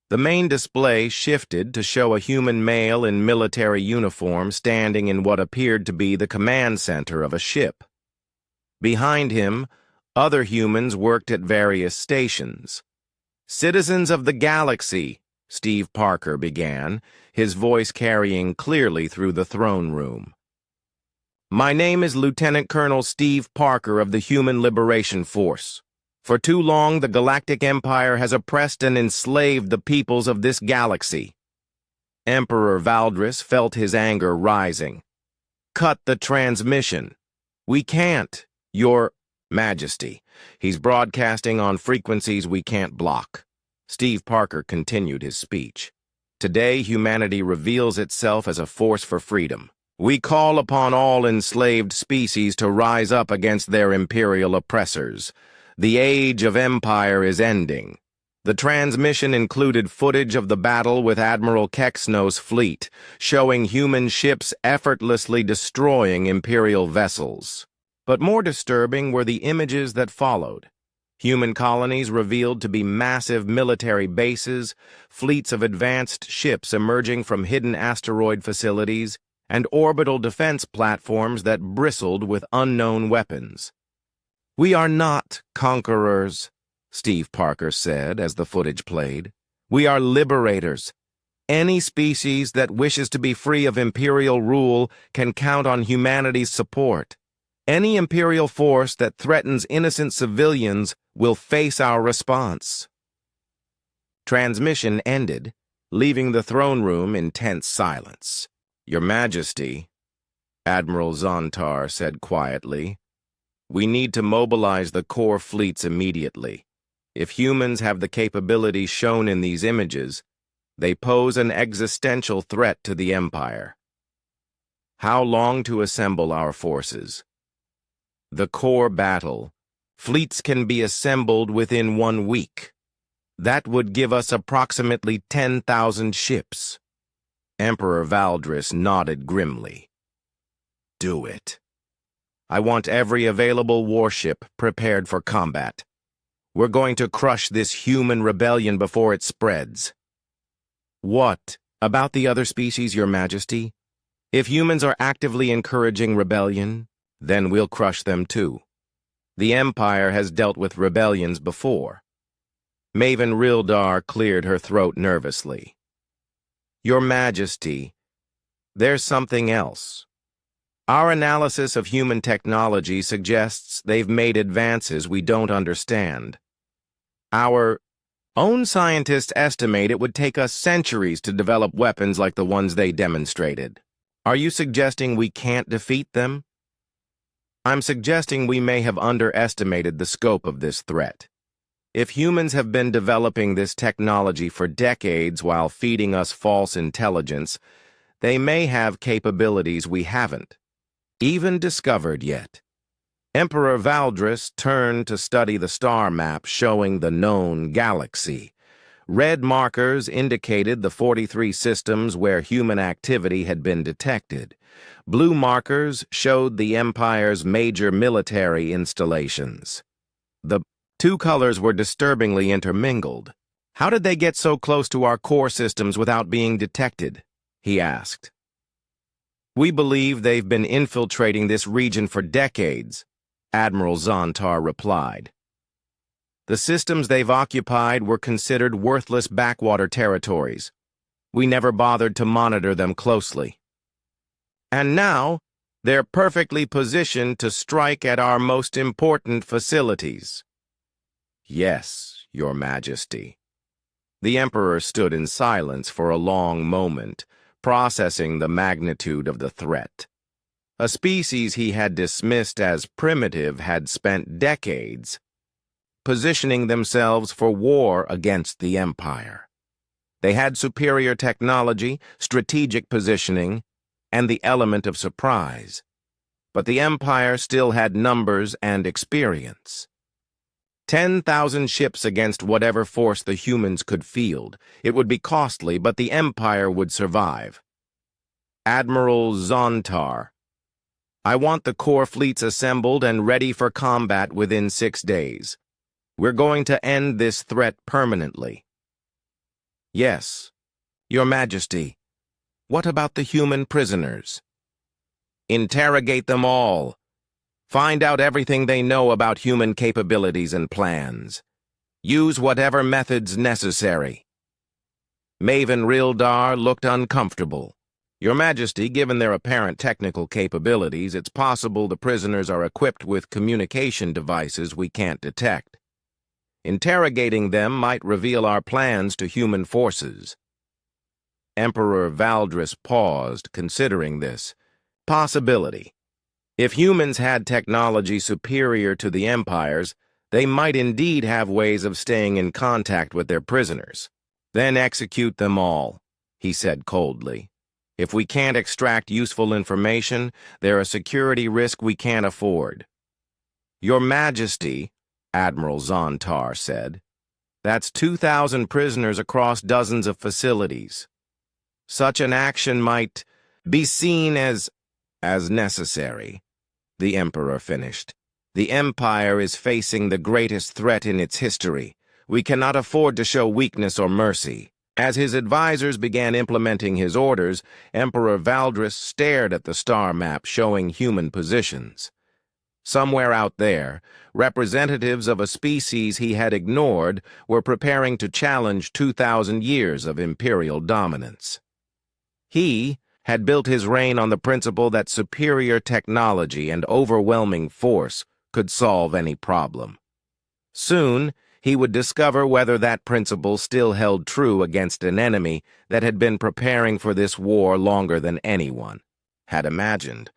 The main display shifted to show a human male in military uniform standing in what appeared to be the command center of a ship. Behind him, other humans worked at various stations. Citizens of the galaxy, Steve Parker began, his voice carrying clearly through the throne room. My name is Lieutenant Colonel Steve Parker of the Human Liberation Force. For too long, the Galactic Empire has oppressed and enslaved the peoples of this galaxy. Emperor Valdris felt his anger rising. Cut the transmission. We can't, Your Majesty. He's broadcasting on frequencies we can't block. Steve Parker continued his speech. Today, humanity reveals itself as a force for freedom. We call upon all enslaved species to rise up against their imperial oppressors. The age of empire is ending. The transmission included footage of the battle with Admiral Kexno's fleet, showing human ships effortlessly destroying imperial vessels. But more disturbing were the images that followed. Human colonies revealed to be massive military bases, fleets of advanced ships emerging from hidden asteroid facilities, and orbital defense platforms that bristled with unknown weapons. We are not conquerors, Steve Parker said as the footage played. We are liberators. Any species that wishes to be free of imperial rule can count on humanity's support. Any imperial force that threatens innocent civilians will face our response. Transmission ended, leaving the throne room in tense silence. Your Majesty, Admiral Zontar said quietly, we need to mobilize the core fleets immediately. If humans have the capabilities shown in these images, they pose an existential threat to the Empire. How long to assemble our forces? The core battle. Fleets can be assembled within 1 week. That would give us approximately 10,000 ships. Emperor Valdris nodded grimly. Do it. I want every available warship prepared for combat. We're going to crush this human rebellion before it spreads. What about the other species, Your Majesty? If humans are actively encouraging rebellion, then we'll crush them too. The Empire has dealt with rebellions before. Maven Rildar cleared her throat nervously. Your Majesty, there's something else. Our analysis of human technology suggests they've made advances we don't understand. Our own scientists estimate it would take us centuries to develop weapons like the ones they demonstrated. Are you suggesting we can't defeat them? I'm suggesting we may have underestimated the scope of this threat. If humans have been developing this technology for decades while feeding us false intelligence, they may have capabilities we haven't even discovered yet. Emperor Valdris turned to study the star map showing the known galaxy. Red markers indicated the 43 systems where human activity had been detected. Blue markers showed the Empire's major military installations. The 2 colors were disturbingly intermingled. How did they get so close to our core systems without being detected? He asked. We believe they've been infiltrating this region for decades, Admiral Zontar replied. The systems they've occupied were considered worthless backwater territories. We never bothered to monitor them closely. And now, they're perfectly positioned to strike at our most important facilities. Yes, Your Majesty. The Emperor stood in silence for a long moment, processing the magnitude of the threat. A species he had dismissed as primitive had spent decades positioning themselves for war against the Empire. They had superior technology, strategic positioning, and the element of surprise. But the Empire still had numbers and experience. 10,000 ships against whatever force the humans could field. It would be costly, but the Empire would survive. Admiral Zontar, I want the core fleets assembled and ready for combat within 6 days. We're going to end this threat permanently. Yes, Your Majesty. What about the human prisoners? Interrogate them all. Find out everything they know about human capabilities and plans. Use whatever methods necessary. Maven Rildar looked uncomfortable. Your Majesty, given their apparent technical capabilities, it's possible the prisoners are equipped with communication devices we can't detect. Interrogating them might reveal our plans to human forces. Emperor Valdris paused, considering this possibility. If humans had technology superior to the Empire's, they might indeed have ways of staying in contact with their prisoners. Then execute them all, he said coldly. If we can't extract useful information, they're a security risk we can't afford. Your Majesty, Admiral Zontar said, that's 2,000 prisoners across dozens of facilities. Such an action might be seen as necessary, the Emperor finished. The Empire is facing the greatest threat in its history. We cannot afford to show weakness or mercy. As his advisors began implementing his orders, Emperor Valdris stared at the star map showing human positions. Somewhere out there, representatives of a species he had ignored were preparing to challenge 2,000 years of imperial dominance. He had built his reign on the principle that superior technology and overwhelming force could solve any problem. Soon, he would discover whether that principle still held true against an enemy that had been preparing for this war longer than anyone had imagined.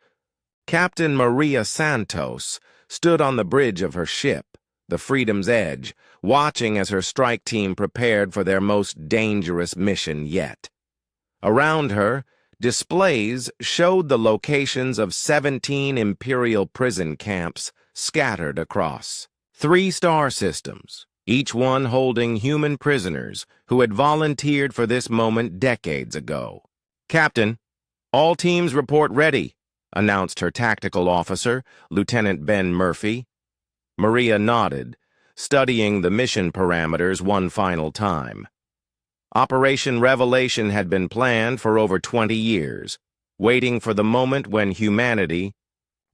Captain Maria Santos stood on the bridge of her ship, the Freedom's Edge, watching as her strike team prepared for their most dangerous mission yet. Around her, displays showed the locations of 17 Imperial prison camps scattered across 3 star systems, each one holding human prisoners who had volunteered for this moment decades ago. Captain, all teams report ready, announced her tactical officer, Lieutenant Ben Murphy. Maria nodded, studying the mission parameters one final time. Operation Revelation had been planned for over 20 years, waiting for the moment when humanity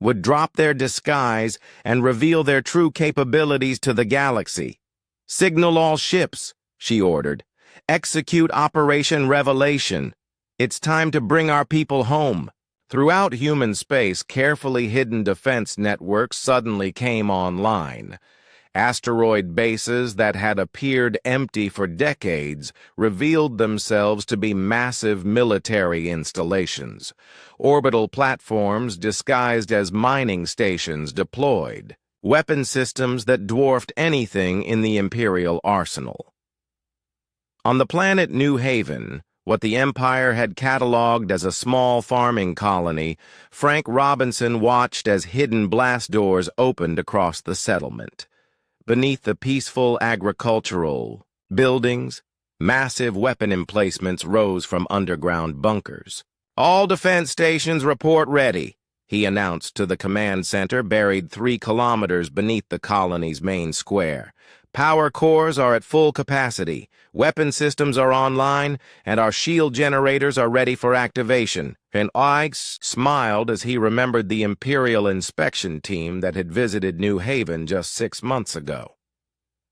would drop their disguise and reveal their true capabilities to the galaxy. Signal all ships, she ordered. Execute Operation Revelation. It's time to bring our people home. Throughout human space, carefully hidden defense networks suddenly came online. Asteroid bases that had appeared empty for decades revealed themselves to be massive military installations. Orbital platforms disguised as mining stations deployed. Weapon systems that dwarfed anything in the Imperial arsenal. On the planet New Haven, what the Empire had catalogued as a small farming colony, Frank Robinson watched as hidden blast doors opened across the settlement. Beneath the peaceful agricultural buildings, massive weapon emplacements rose from underground bunkers. All defense stations report ready, he announced to the command center buried 3 kilometers beneath the colony's main square. Power cores are at full capacity, weapon systems are online, and our shield generators are ready for activation. And Ike smiled as he remembered the Imperial inspection team that had visited New Haven just 6 months ago.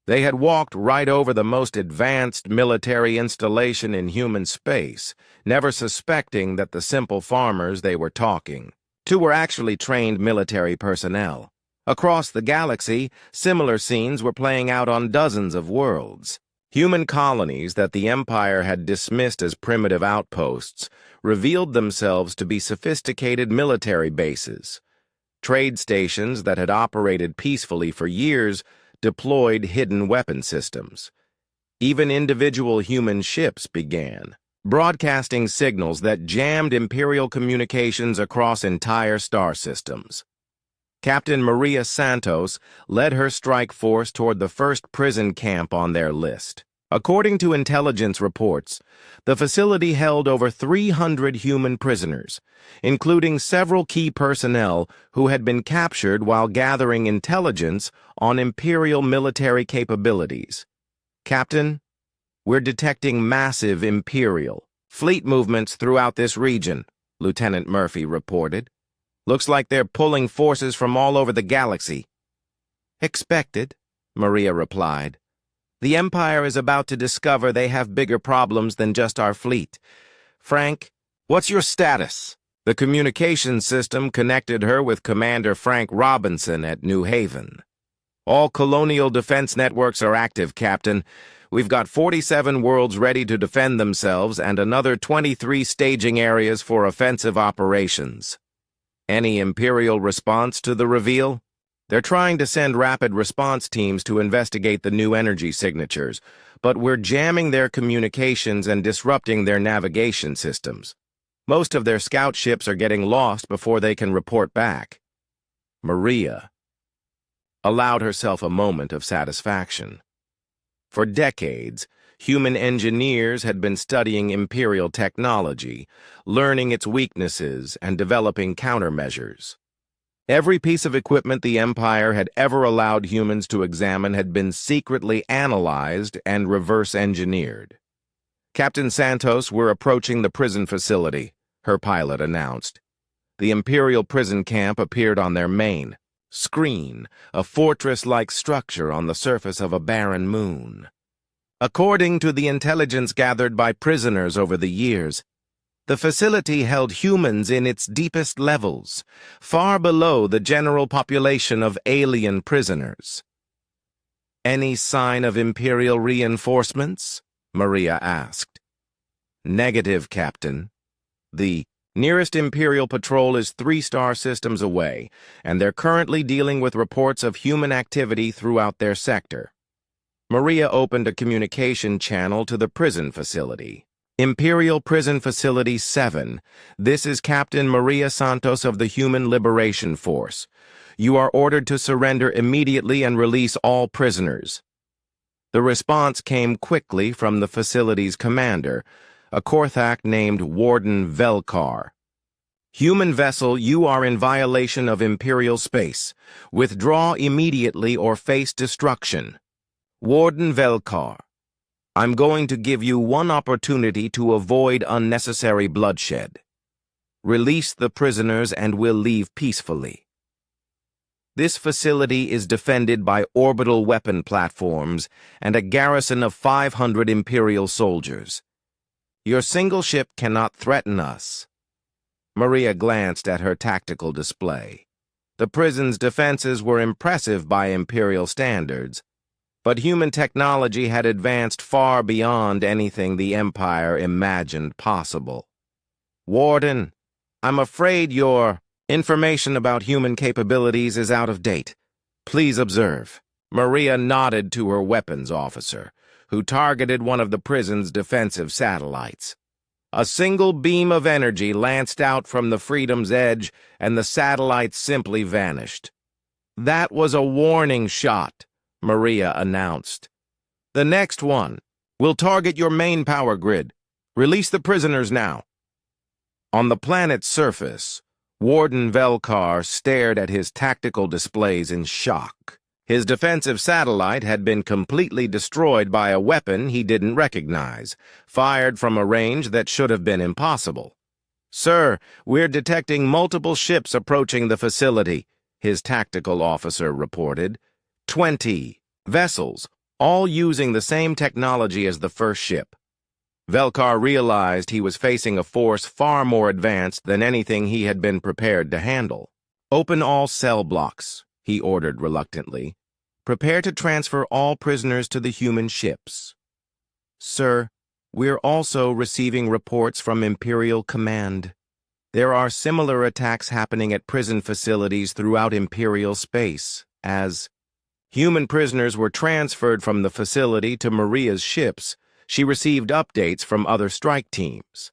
They had walked right over the most advanced military installation in human space, never suspecting that the simple farmers they were talking to were actually trained military personnel. Across the galaxy, similar scenes were playing out on dozens of worlds. Human colonies that the Empire had dismissed as primitive outposts revealed themselves to be sophisticated military bases. Trade stations that had operated peacefully for years deployed hidden weapon systems. Even individual human ships began broadcasting signals that jammed Imperial communications across entire star systems. Captain Maria Santos led her strike force toward the first prison camp on their list. According to intelligence reports, the facility held over 300 human prisoners, including several key personnel who had been captured while gathering intelligence on Imperial military capabilities. Captain, we're detecting massive Imperial fleet movements throughout this region, Lieutenant Murphy reported. Looks like they're pulling forces from all over the galaxy. Expected, Maria replied. The Empire is about to discover they have bigger problems than just our fleet. Frank, what's your status? The communications system connected her with Commander Frank Robinson at New Haven. All colonial defense networks are active, Captain. We've got 47 worlds ready to defend themselves and another 23 staging areas for offensive operations. Any Imperial response to the reveal? They're trying to send rapid response teams to investigate the new energy signatures, but we're jamming their communications and disrupting their navigation systems. Most of their scout ships are getting lost before they can report back. Maria allowed herself a moment of satisfaction. For decades, human engineers had been studying Imperial technology, learning its weaknesses and developing countermeasures. Every piece of equipment the Empire had ever allowed humans to examine had been secretly analyzed and reverse-engineered. Captain Santos, we're approaching the prison facility, her pilot announced. The Imperial prison camp appeared on their main screen, a fortress-like structure on the surface of a barren moon. According to the intelligence gathered by prisoners over the years, the facility held humans in its deepest levels, far below the general population of alien prisoners. Any sign of Imperial reinforcements? Maria asked. Negative, Captain. The nearest Imperial patrol is 3 star systems away, and they're currently dealing with reports of human activity throughout their sector. Maria opened a communication channel to the prison facility. Imperial Prison Facility 7. This is Captain Maria Santos of the Human Liberation Force. You are ordered to surrender immediately and release all prisoners. The response came quickly from the facility's commander, a Korthak named Warden Velkar. Human vessel, you are in violation of Imperial space. Withdraw immediately or face destruction. Warden Velkar, I'm going to give you one opportunity to avoid unnecessary bloodshed. Release the prisoners and we'll leave peacefully. This facility is defended by orbital weapon platforms and a garrison of 500 Imperial soldiers. Your single ship cannot threaten us. Maria glanced at her tactical display. The prison's defenses were impressive by Imperial standards, but human technology had advanced far beyond anything the Empire imagined possible. Warden, I'm afraid your information about human capabilities is out of date. Please observe. Maria nodded to her weapons officer, who targeted one of the prison's defensive satellites. A single beam of energy lanced out from the Freedom's edge, and the satellite simply vanished. That was a warning shot, Maria announced. The next one will target your main power grid. Release the prisoners now. On the planet's surface, Warden Velkar stared at his tactical displays in shock. His defensive satellite had been completely destroyed by a weapon he didn't recognize, fired from a range that should have been impossible. Sir, we're detecting multiple ships approaching the facility, his tactical officer reported. 20 vessels, all using the same technology as the first ship. Velkar realized he was facing a force far more advanced than anything he had been prepared to handle. "Open all cell blocks," he ordered reluctantly. "Prepare to transfer all prisoners to the human ships." "Sir, we're also receiving reports from Imperial Command. There are similar attacks happening at prison facilities throughout Imperial space, as human prisoners were transferred from the facility to Maria's ships. She received updates from other strike teams.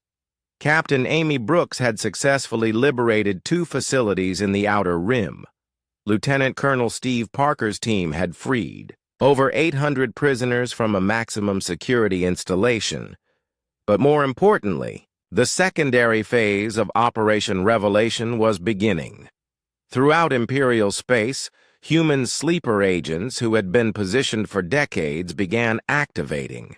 Captain Amy Brooks had successfully liberated 2 facilities in the Outer Rim. Lieutenant Colonel Steve Parker's team had freed over 800 prisoners from a maximum security installation. But more importantly, the secondary phase of Operation Revelation was beginning. Throughout Imperial space, human sleeper agents who had been positioned for decades began activating.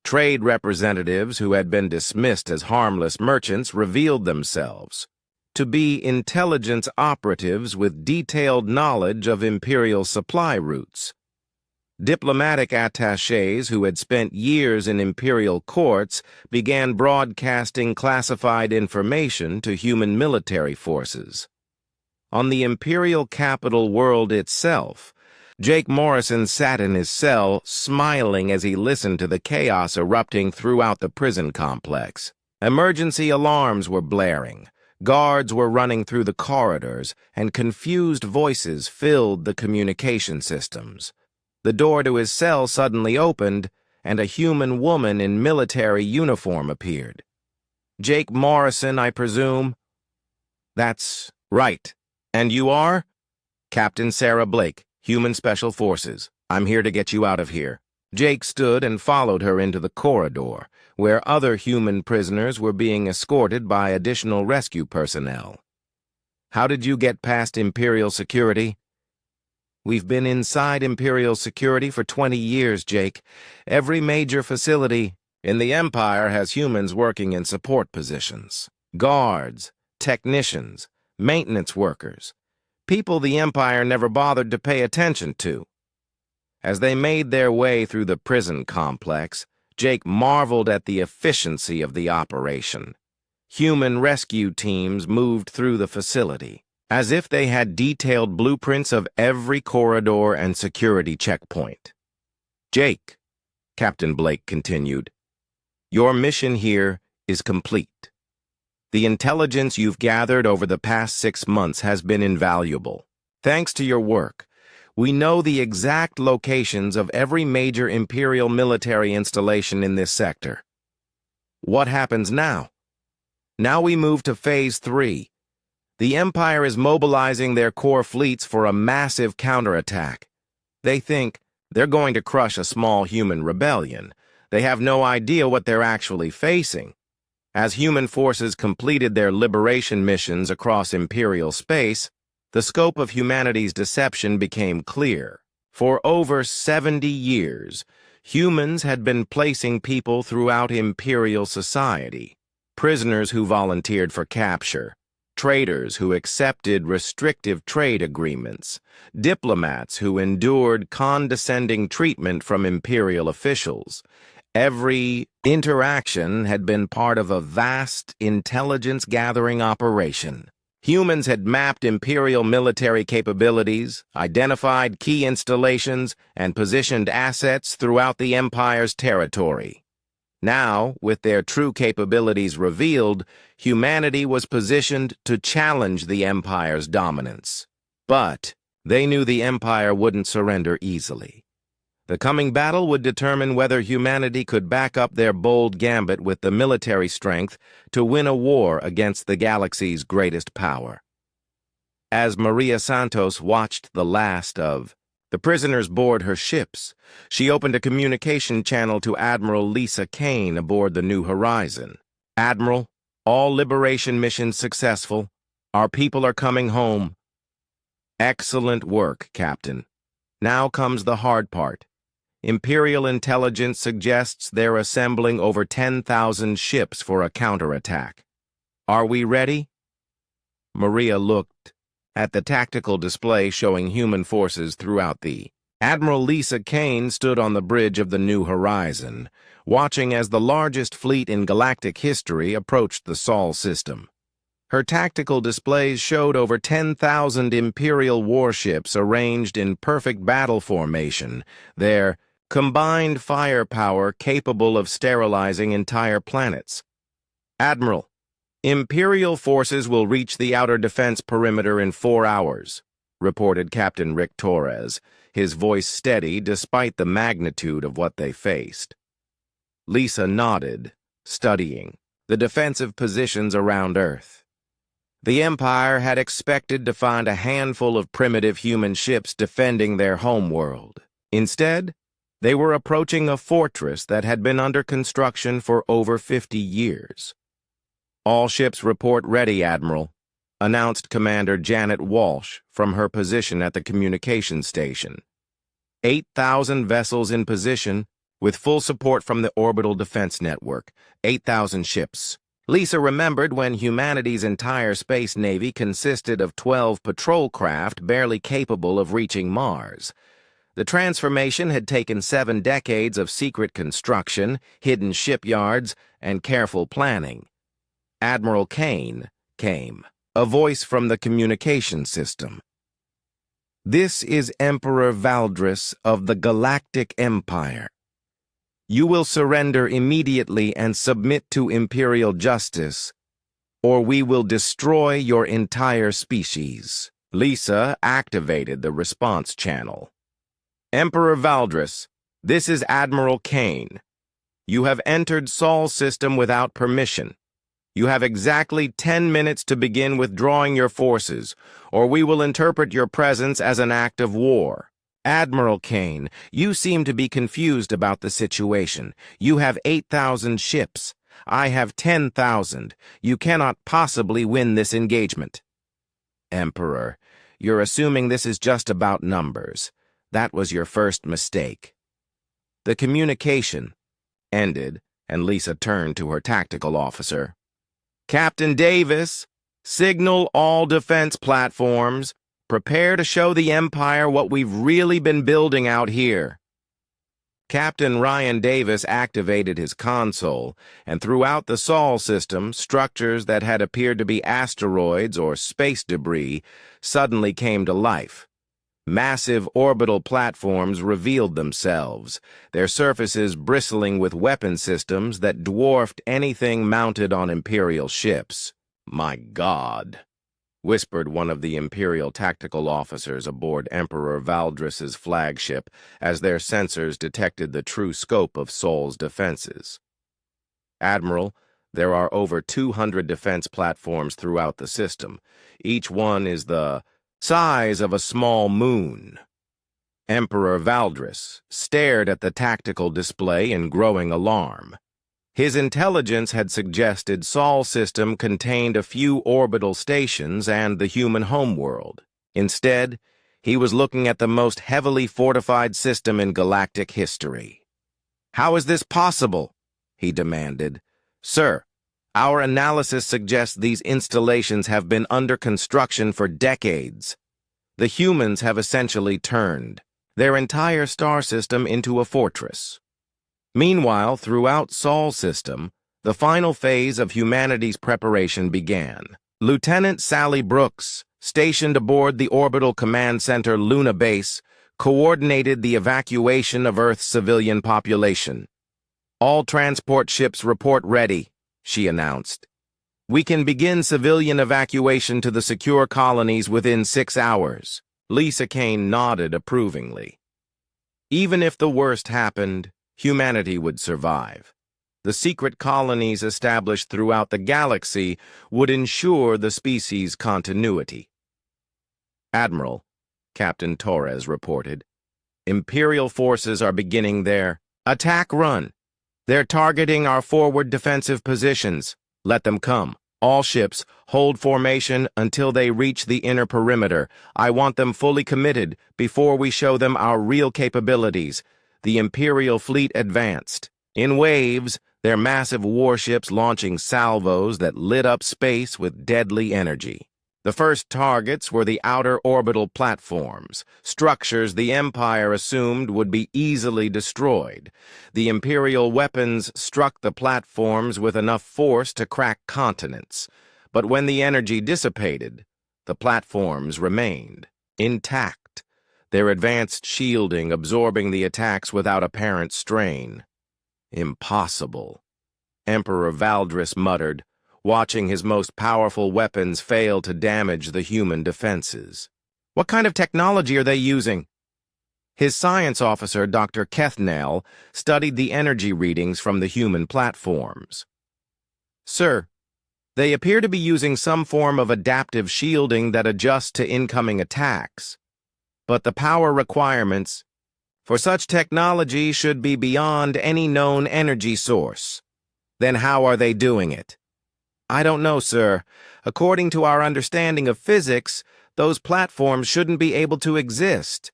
Trade representatives who had been dismissed as harmless merchants revealed themselves to be intelligence operatives with detailed knowledge of Imperial supply routes. Diplomatic attachés who had spent years in Imperial courts began broadcasting classified information to human military forces. On the Imperial capital world itself, Jake Morrison sat in his cell, smiling as he listened to the chaos erupting throughout the prison complex. Emergency alarms were blaring, guards were running through the corridors, and confused voices filled the communication systems. The door to his cell suddenly opened, and a human woman in military uniform appeared. "Jake Morrison, I presume?" "That's right. And you are?" "Captain Sarah Blake, Human Special Forces. I'm here to get you out of here." Jake stood and followed her into the corridor, where other human prisoners were being escorted by additional rescue personnel. "How did you get past Imperial security?" "We've been inside Imperial security for 20 years, Jake. Every major facility in the Empire has humans working in support positions. Guards, technicians, maintenance workers. People the Empire never bothered to pay attention to." As they made their way through the prison complex, Jake marveled at the efficiency of the operation. Human rescue teams moved through the facility, as if they had detailed blueprints of every corridor and security checkpoint. "Jake," Captain Blake continued, "your mission here is complete. The intelligence you've gathered over the past 6 months has been invaluable. Thanks to your work, we know the exact locations of every major Imperial military installation in this sector. What happens now? Now we move to Phase 3. The Empire is mobilizing their core fleets for a massive counterattack. They think they're going to crush a small human rebellion. They have no idea what they're actually facing. As human forces completed their liberation missions across Imperial space, the scope of humanity's deception became clear. For over 70 years, humans had been placing people throughout Imperial society, prisoners who volunteered for capture, traders who accepted restrictive trade agreements, diplomats who endured condescending treatment from Imperial officials. Every interaction had been part of a vast intelligence-gathering operation. Humans had mapped Imperial military capabilities, identified key installations, and positioned assets throughout the Empire's territory. Now, with their true capabilities revealed, humanity was positioned to challenge the Empire's dominance. But they knew the Empire wouldn't surrender easily. The coming battle would determine whether humanity could back up their bold gambit with the military strength to win a war against the galaxy's greatest power. As Maria Santos watched the last of the prisoners board her ships, she opened a communication channel to Admiral Lisa Kane aboard the New Horizon. "Admiral, all liberation missions successful. Our people are coming home." "Excellent work, Captain. Now comes the hard part. Imperial intelligence suggests they're assembling over 10,000 ships for a counterattack. Are we ready?" Maria looked at the tactical display showing human forces throughout the Admiral Lisa Kane stood on the bridge of the New Horizon, watching as the largest fleet in galactic history approached the Sol system. Her tactical displays showed over 10,000 Imperial warships arranged in perfect battle formation, their combined firepower capable of sterilizing entire planets. "Admiral, Imperial forces will reach the outer defense perimeter in 4 hours," reported Captain Rick Torres, his voice steady despite the magnitude of what they faced. Lisa nodded, studying the defensive positions around Earth. The Empire had expected to find a handful of primitive human ships defending their homeworld. Instead, they were approaching a fortress that had been under construction for over 50 years. "All ships report ready, Admiral," announced Commander Janet Walsh from her position at the communications station. 8,000 vessels in position, with full support from the Orbital Defense Network. 8,000 ships. Lisa remembered when humanity's entire space navy consisted of 12 patrol craft barely capable of reaching Mars. The transformation had taken 7 decades of secret construction, hidden shipyards, and careful planning. Admiral Kane came, a voice from the communication system. "This is Emperor Valdris of the Galactic Empire. You will surrender immediately and submit to Imperial justice, or we will destroy your entire species." Lisa activated the response channel. "Emperor Valdris, this is Admiral Kane. You have entered Sol system without permission. You have exactly 10 minutes to begin withdrawing your forces, or we will interpret your presence as an act of war." "Admiral Kane, you seem to be confused about the situation. You have 8,000 ships. I have 10,000. You cannot possibly win this engagement." "Emperor, you're assuming this is just about numbers. That was your first mistake." The communication ended, and Lisa turned to her tactical officer. "Captain Davis, signal all defense platforms. Prepare to show the Empire what we've really been building out here." Captain Ryan Davis activated his console, and throughout the Sol system, structures that had appeared to be asteroids or space debris suddenly came to life. Massive orbital platforms revealed themselves, their surfaces bristling with weapon systems that dwarfed anything mounted on Imperial ships. "My God," whispered one of the Imperial tactical officers aboard Emperor Valdris's flagship as their sensors detected the true scope of Sol's defenses. "Admiral, there are over 200 defense platforms throughout the system. Each one is the size of a small moon." Emperor Valdris stared at the tactical display in growing alarm. His intelligence had suggested Sol system contained a few orbital stations and the human homeworld. Instead, he was looking at the most heavily fortified system in galactic history. "How is this possible?" he demanded. "Sir, our analysis suggests these installations have been under construction for decades. The humans have essentially turned their entire star system into a fortress." Meanwhile, throughout Sol system, the final phase of humanity's preparation began. Lieutenant Sally Brooks, stationed aboard the Orbital Command Center Luna Base, coordinated the evacuation of Earth's civilian population. "All transport ships report ready," she announced. "We can begin civilian evacuation to the secure colonies within 6 hours." Lisa Kane nodded approvingly. Even if the worst happened, humanity would survive. The secret colonies established throughout the galaxy would ensure the species' continuity. "Admiral," Captain Torres reported, "Imperial forces are beginning their attack run. They're targeting our forward defensive positions. Let them come. All ships, hold formation until they reach the inner perimeter. I want them fully committed before we show them our real capabilities." The Imperial fleet advanced. In waves, their massive warships launching salvos that lit up space with deadly energy. The first targets were the outer orbital platforms, structures the Empire assumed would be easily destroyed. The Imperial weapons struck the platforms with enough force to crack continents, but when the energy dissipated, the platforms remained intact, their advanced shielding absorbing the attacks without apparent strain. Impossible, Emperor Valdris muttered, watching his most powerful weapons fail to damage the human defenses. What kind of technology are they using? His science officer, Dr. Kethnell, studied the energy readings from the human platforms. Sir, they appear to be using some form of adaptive shielding that adjusts to incoming attacks. But the power requirements for such technology should be beyond any known energy source. Then how are they doing it? I don't know, sir. According to our understanding of physics, those platforms shouldn't be able to exist.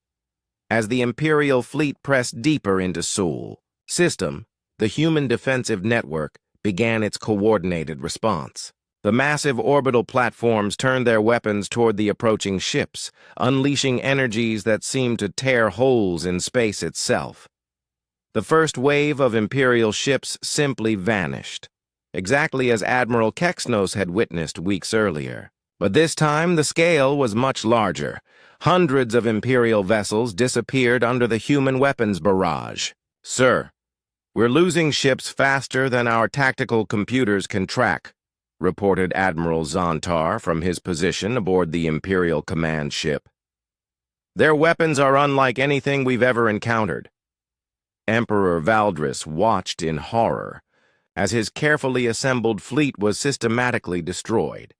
As the Imperial fleet pressed deeper into Seoul, System, the human defensive network, began its coordinated response. The massive orbital platforms turned their weapons toward the approaching ships, unleashing energies that seemed to tear holes in space itself. The first wave of Imperial ships simply vanished, exactly as Admiral Kexnos had witnessed weeks earlier. But this time the scale was much larger. Hundreds of Imperial vessels disappeared under the human weapons barrage. Sir, we're losing ships faster than our tactical computers can track, reported Admiral Zontar from his position aboard the Imperial command ship. Their weapons are unlike anything we've ever encountered. Emperor Valdris watched in horror as his carefully assembled fleet was systematically destroyed.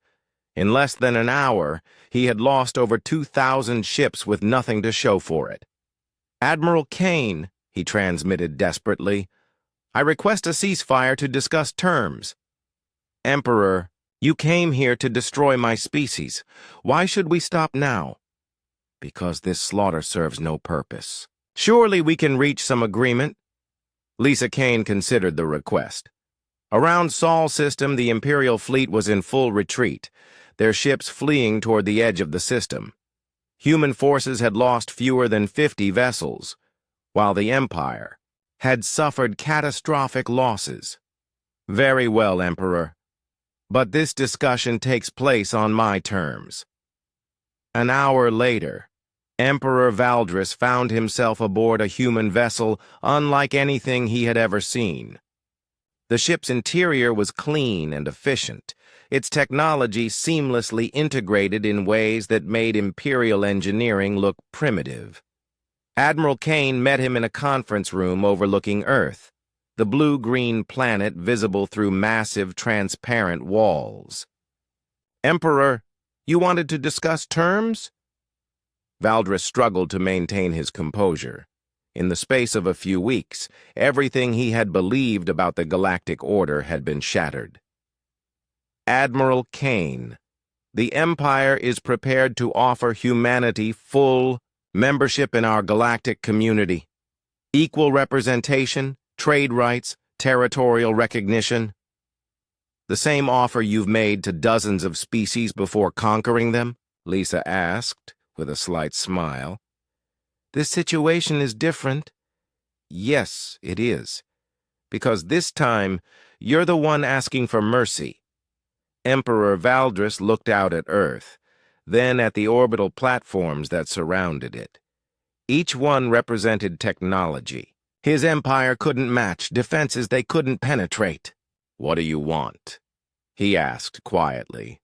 In less than an hour, he had lost over 2,000 ships with nothing to show for it. Admiral Kane, he transmitted desperately, I request a ceasefire to discuss terms. Emperor, you came here to destroy my species. Why should we stop now? Because this slaughter serves no purpose. Surely we can reach some agreement. Lisa Kane considered the request. Around Sol System, the Imperial fleet was in full retreat, their ships fleeing toward the edge of the system. Human forces had lost fewer than 50 vessels, while the Empire had suffered catastrophic losses. Very well, Emperor. But this discussion takes place on my terms. An hour later, Emperor Valdris found himself aboard a human vessel unlike anything he had ever seen. The ship's interior was clean and efficient, its technology seamlessly integrated in ways that made Imperial engineering look primitive. Admiral Kane met him in a conference room overlooking Earth, the blue-green planet visible through massive, transparent walls. Emperor, you wanted to discuss terms? Valdris struggled to maintain his composure. In the space of a few weeks, everything he had believed about the Galactic Order had been shattered. Admiral Kane, the Empire is prepared to offer humanity full membership in our galactic community, equal representation, trade rights, territorial recognition. The same offer you've made to dozens of species before conquering them? Lisa asked, with a slight smile. This situation is different. Yes, it is. Because this time, you're the one asking for mercy. Emperor Valdris looked out at Earth, then at the orbital platforms that surrounded it. Each one represented technology. His empire couldn't match, defenses they couldn't penetrate. What do you want? He asked quietly.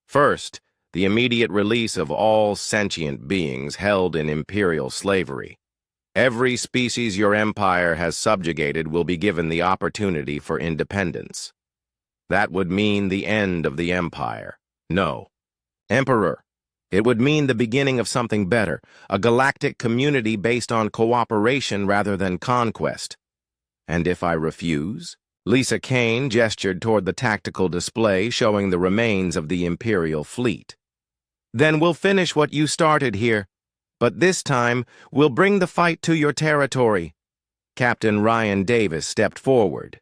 First, the immediate release of all sentient beings held in imperial slavery. Every species your empire has subjugated will be given the opportunity for independence. That would mean the end of the empire. No. Emperor, it would mean the beginning of something better, a galactic community based on cooperation rather than conquest. And if I refuse? Lisa Kane gestured toward the tactical display showing the remains of the Imperial fleet. Then we'll finish what you started here, but this time we'll bring the fight to your territory. Captain Ryan Davis stepped forward.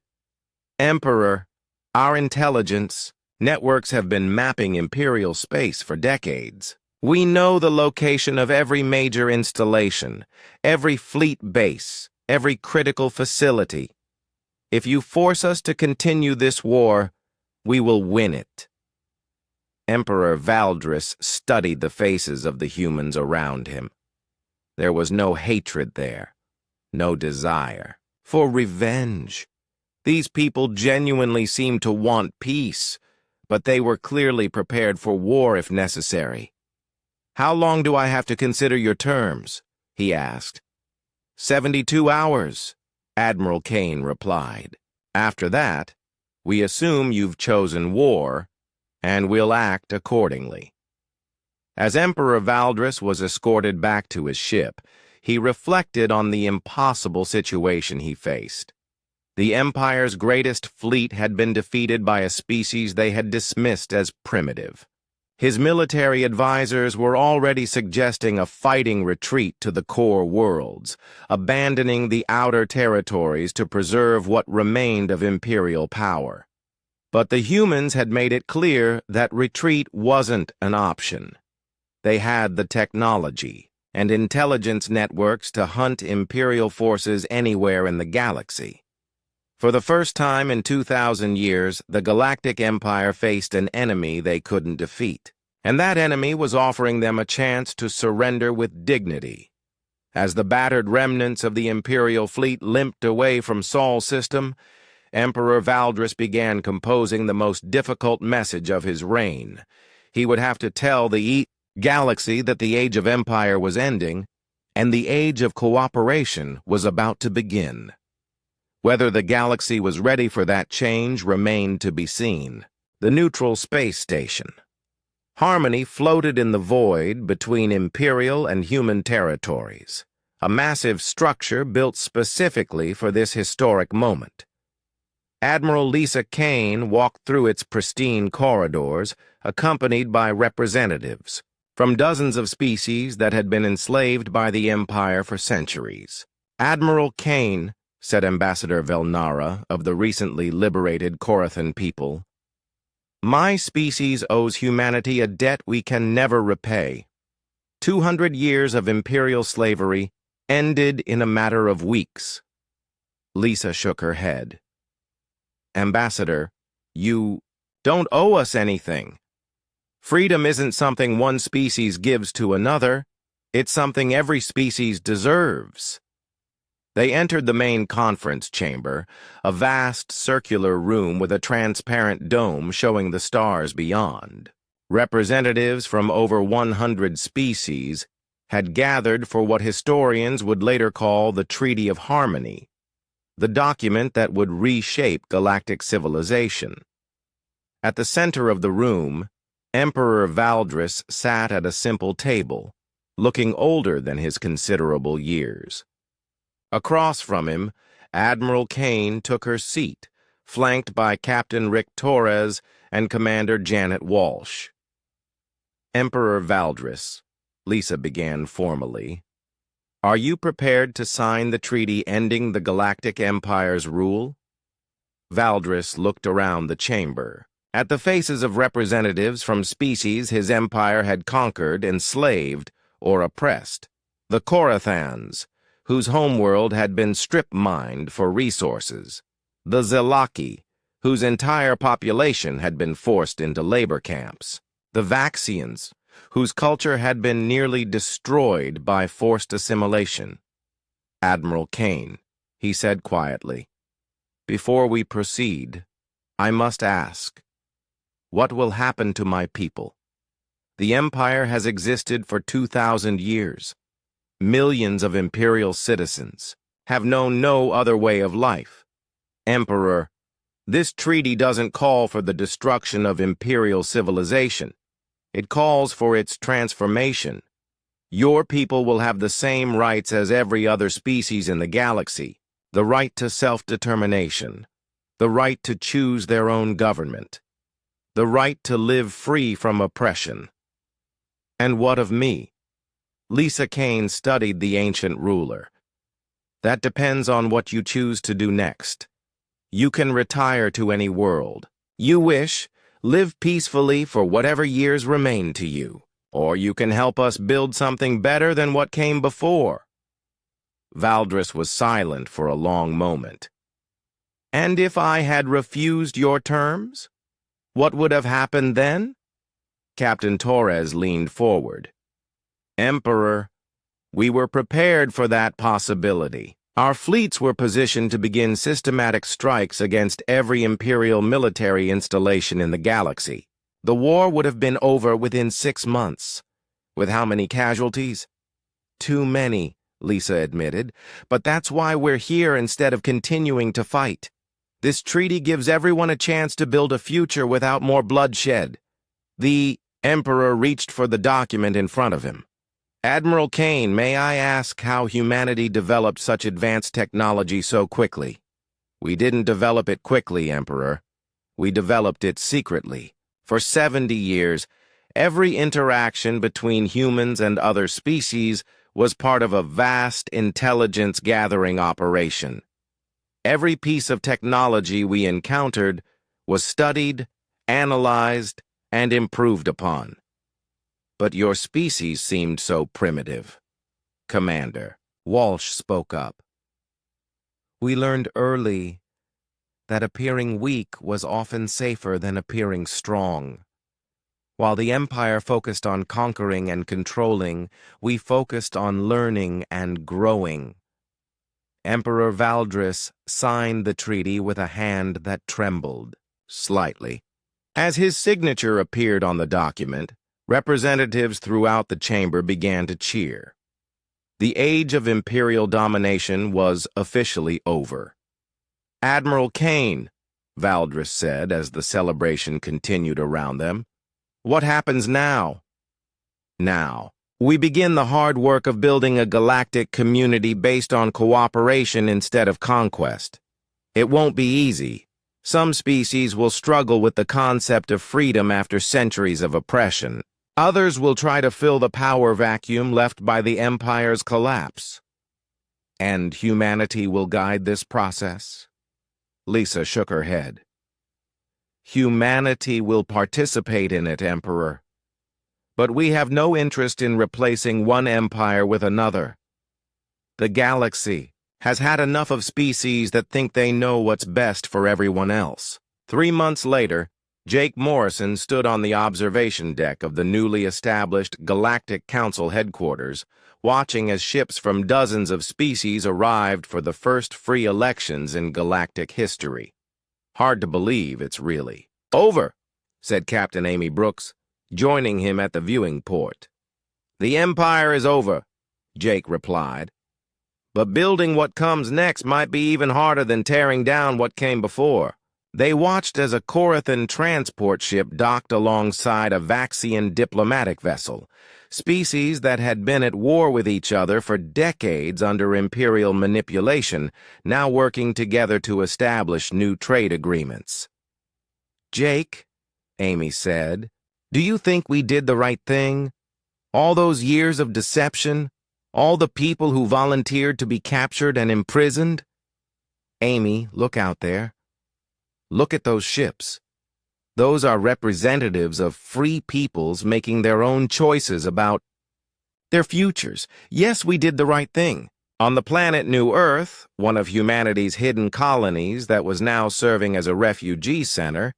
Emperor, our intelligence, Networks have been mapping Imperial space for decades. We know the location of every major installation, every fleet base, every critical facility. If you force us to continue this war, we will win it." Emperor Valdris studied the faces of the humans around him. There was no hatred there, no desire for revenge. These people genuinely seemed to want peace, but they were clearly prepared for war if necessary. "How long do I have to consider your terms?" he asked. 72 hours, Admiral Kane replied. "After that, we assume you've chosen war, and we'll act accordingly." As Emperor Valdris was escorted back to his ship, he reflected on the impossible situation he faced. The Empire's greatest fleet had been defeated by a species they had dismissed as primitive. His military advisors were already suggesting a fighting retreat to the core worlds, abandoning the outer territories to preserve what remained of Imperial power. But the humans had made it clear that retreat wasn't an option. They had the technology and intelligence networks to hunt Imperial forces anywhere in the galaxy. For the first time in 2,000 years, the Galactic Empire faced an enemy they couldn't defeat, and that enemy was offering them a chance to surrender with dignity. As the battered remnants of the Imperial fleet limped away from Sol's system, Emperor Valdris began composing the most difficult message of his reign. He would have to tell the galaxy that the Age of Empire was ending, and the Age of Cooperation was about to begin. Whether the galaxy was ready for that change remained to be seen. The neutral space station. Harmony floated in the void between Imperial and human territories, a massive structure built specifically for this historic moment. Admiral Lisa Kane walked through its pristine corridors, accompanied by representatives from dozens of species that had been enslaved by the Empire for centuries. "Admiral Kane," said Ambassador Velnara of the recently liberated Corathan people, "my species owes humanity a debt we can never repay. 200 years of Imperial slavery ended in a matter of weeks." Lisa shook her head. "Ambassador, you don't owe us anything. Freedom isn't something one species gives to another. It's something every species deserves." They entered the main conference chamber, a vast circular room with a transparent dome showing the stars beyond. Representatives from over 100 species had gathered for what historians would later call the Treaty of Harmony, the document that would reshape galactic civilization. At the center of the room, Emperor Valdris sat at a simple table, looking older than his considerable years. Across from him, Admiral Kane took her seat, flanked by Captain Rick Torres and Commander Janet Walsh. "Emperor Valdris," Lisa began formally, "are you prepared to sign the treaty ending the Galactic Empire's rule?" Valdris looked around the chamber, at the faces of representatives from species his empire had conquered, enslaved, or oppressed. The Corathans, whose homeworld had been strip-mined for resources. The Zelaki, whose entire population had been forced into labor camps. The Vaxians, whose culture had been nearly destroyed by forced assimilation. "Admiral Kane," he said quietly, "before we proceed, I must ask, what will happen to my people? The Empire has existed for 2,000 years. Millions of Imperial citizens have known no other way of life. Emperor, this treaty doesn't call for the destruction of Imperial civilization. It calls for its transformation. Your people will have the same rights as every other species in the galaxy, the right to self-determination, the right to choose their own government, the right to live free from oppression." "And what of me?" Lisa Kane studied the ancient ruler. "That depends on what you choose to do next. You can retire to any world. You wish, Live peacefully for whatever years remain to you, or you can help us build something better than what came before." Valdris was silent for a long moment. "And if I had refused your terms? What would have happened then?" Captain Torres leaned forward. "Emperor, we were prepared for that possibility. Our fleets were positioned to begin systematic strikes against every Imperial military installation in the galaxy. The war would have been over within 6 months. With how many casualties?" "Too many," Lisa admitted, "but that's why we're here instead of continuing to fight. This treaty gives everyone a chance to build a future without more bloodshed." The Emperor reached for the document in front of him. "Admiral Kane, may I ask how humanity developed such advanced technology so quickly?" "We didn't develop it quickly, Emperor. We developed it secretly. For 70 years, every interaction between humans and other species was part of a vast intelligence-gathering operation. Every piece of technology we encountered was studied, analyzed, and improved upon. But your species seemed so primitive." "Commander," Walsh spoke up, "we learned early that appearing weak was often safer than appearing strong. While the Empire focused on conquering and controlling, we focused on learning and growing." Emperor Valdris signed the treaty with a hand that trembled slightly. As his signature appeared on the document, representatives throughout the chamber began to cheer. The age of Imperial domination was officially over. "Admiral Kane," Valdris said as the celebration continued around them, "what happens now?" "Now, we begin the hard work of building a galactic community based on cooperation instead of conquest. It won't be easy. Some species will struggle with the concept of freedom after centuries of oppression. Others will try to fill the power vacuum left by the Empire's collapse. And humanity will guide this process?" Lisa shook her head. "Humanity will participate in it, Emperor. But we have no interest in replacing one empire with another. The galaxy has had enough of species that think they know what's best for everyone else." 3 months later, Jake Morrison stood on the observation deck of the newly established Galactic Council headquarters, watching as ships from dozens of species arrived for the first free elections in galactic history. "Hard to believe it's really over," said Captain Amy Brooks, joining him at the viewing port. "The Empire is over," Jake replied. "But building what comes next might be even harder than tearing down what came before." They watched as a Corathan transport ship docked alongside a Vaxian diplomatic vessel, species that had been at war with each other for decades under Imperial manipulation, now working together to establish new trade agreements. "Jake," Amy said, "do you think we did the right thing? All those years of deception? All the people who volunteered to be captured and imprisoned?" "Amy, look out there. Look at those ships. Those are representatives of free peoples making their own choices about their futures. Yes, we did the right thing. On the planet New Earth, one of humanity's hidden colonies that was now serving as a refugee center,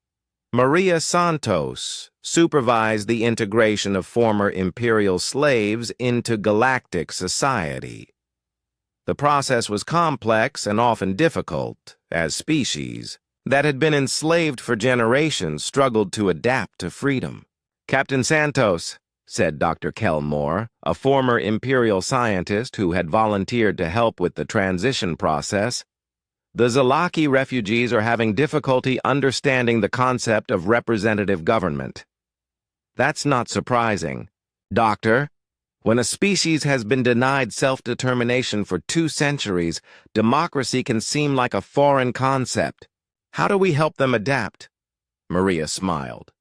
Maria Santos supervised the integration of former imperial slaves into galactic society. The process was complex and often difficult, as species that had been enslaved for generations struggled to adapt to freedom. "Captain Santos," said Dr. Kelmore, a former Imperial scientist who had volunteered to help with the transition process, "the Zalaki refugees are having difficulty understanding the concept of representative government." "That's not surprising, Doctor. When a species has been denied self-determination for 2 centuries, democracy can seem like a foreign concept. How do we help them adapt?" Maria smiled.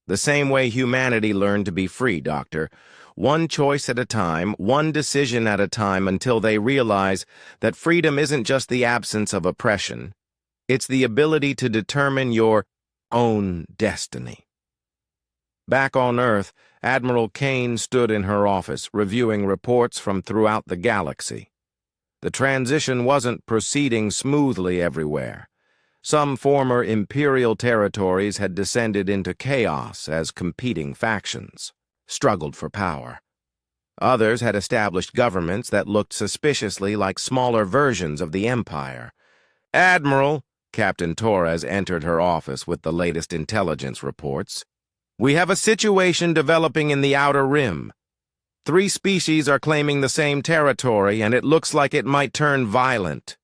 "The same way humanity learned to be free, Doctor. One choice at a time, one decision at a time until they realize that freedom isn't just the absence of oppression. It's the ability to determine your own destiny. Back on Earth, Admiral Kane stood in her office, reviewing reports from throughout the galaxy. The transition wasn't proceeding smoothly everywhere. Some former Imperial territories had descended into chaos as competing factions struggled for power. Others had established governments that looked suspiciously like smaller versions of the Empire. "Admiral," Captain Torres entered her office with the latest intelligence reports. "We have a situation developing in the Outer Rim. 3 species are claiming the same territory, and it looks like it might turn violent.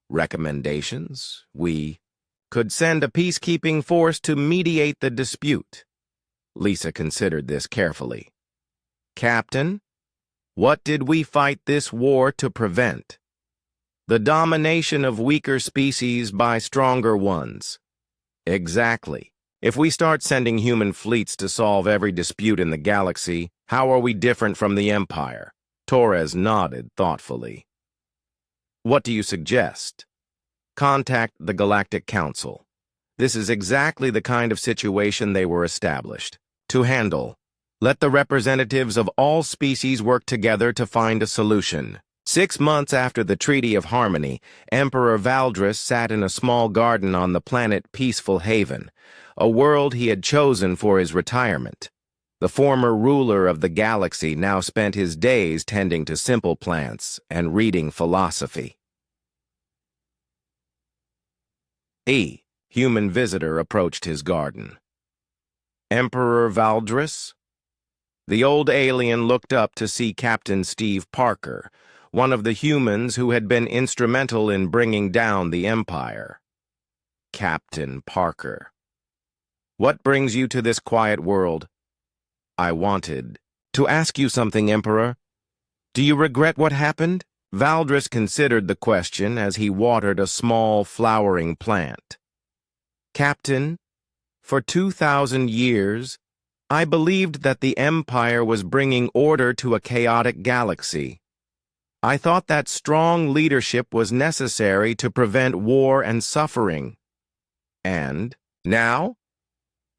Recommendations? We could send a peacekeeping force to mediate the dispute." Lisa considered this carefully. "Captain, what did we fight this war to prevent? The domination of weaker species by stronger ones." "Exactly. If we start sending human fleets to solve every dispute in the galaxy, how are we different from the Empire?" Torres nodded thoughtfully. "What do you suggest?" "Contact the Galactic Council. This is exactly the kind of situation they were established to handle. Let the representatives of all species work together to find a solution." 6 months after the Treaty of Harmony, Emperor Valdris sat in a small garden on the planet Peaceful Haven, a world he had chosen for his retirement. The former ruler of the galaxy now spent his days tending to simple plants and reading philosophy. A human visitor approached his garden. "Emperor Valdris?" The old alien looked up to see Captain Steve Parker, one of the humans who had been instrumental in bringing down the Empire. "Captain Parker. What brings you to this quiet world?" "I wanted to ask you something, Emperor. Do you regret what happened?" Valdris considered the question as he watered a small, flowering plant. "Captain, for 2,000 years, I believed that the Empire was bringing order to a chaotic galaxy. I thought that strong leadership was necessary to prevent war and suffering. And now?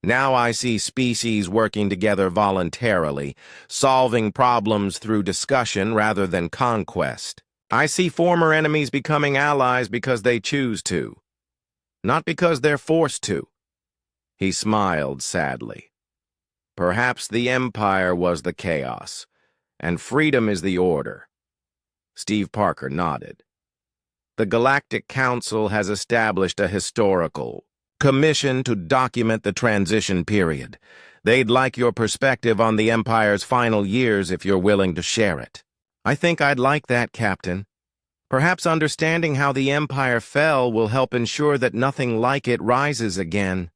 Now I see species working together voluntarily, solving problems through discussion rather than conquest. I see former enemies becoming allies because they choose to, not because they're forced to." He smiled sadly. "Perhaps the Empire was the chaos, and freedom is the order." Steve Parker nodded. "The Galactic Council has established a historical commission to document the transition period. They'd like your perspective on the Empire's final years if you're willing to share it." "I think I'd like that, Captain. Perhaps understanding how the Empire fell will help ensure that nothing like it rises again."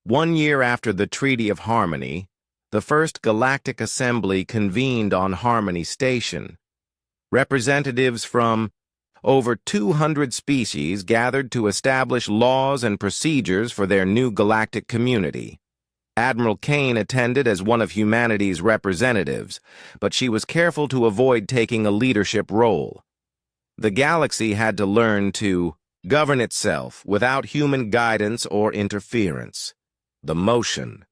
1 year after the Treaty of Harmony, the First Galactic Assembly convened on Harmony Station. Representatives from over 200 species gathered to establish laws and procedures for their new galactic community. Admiral Kane attended as one of humanity's representatives, but she was careful to avoid taking a leadership role. The galaxy had to learn to govern itself without human guidance or interference. The motion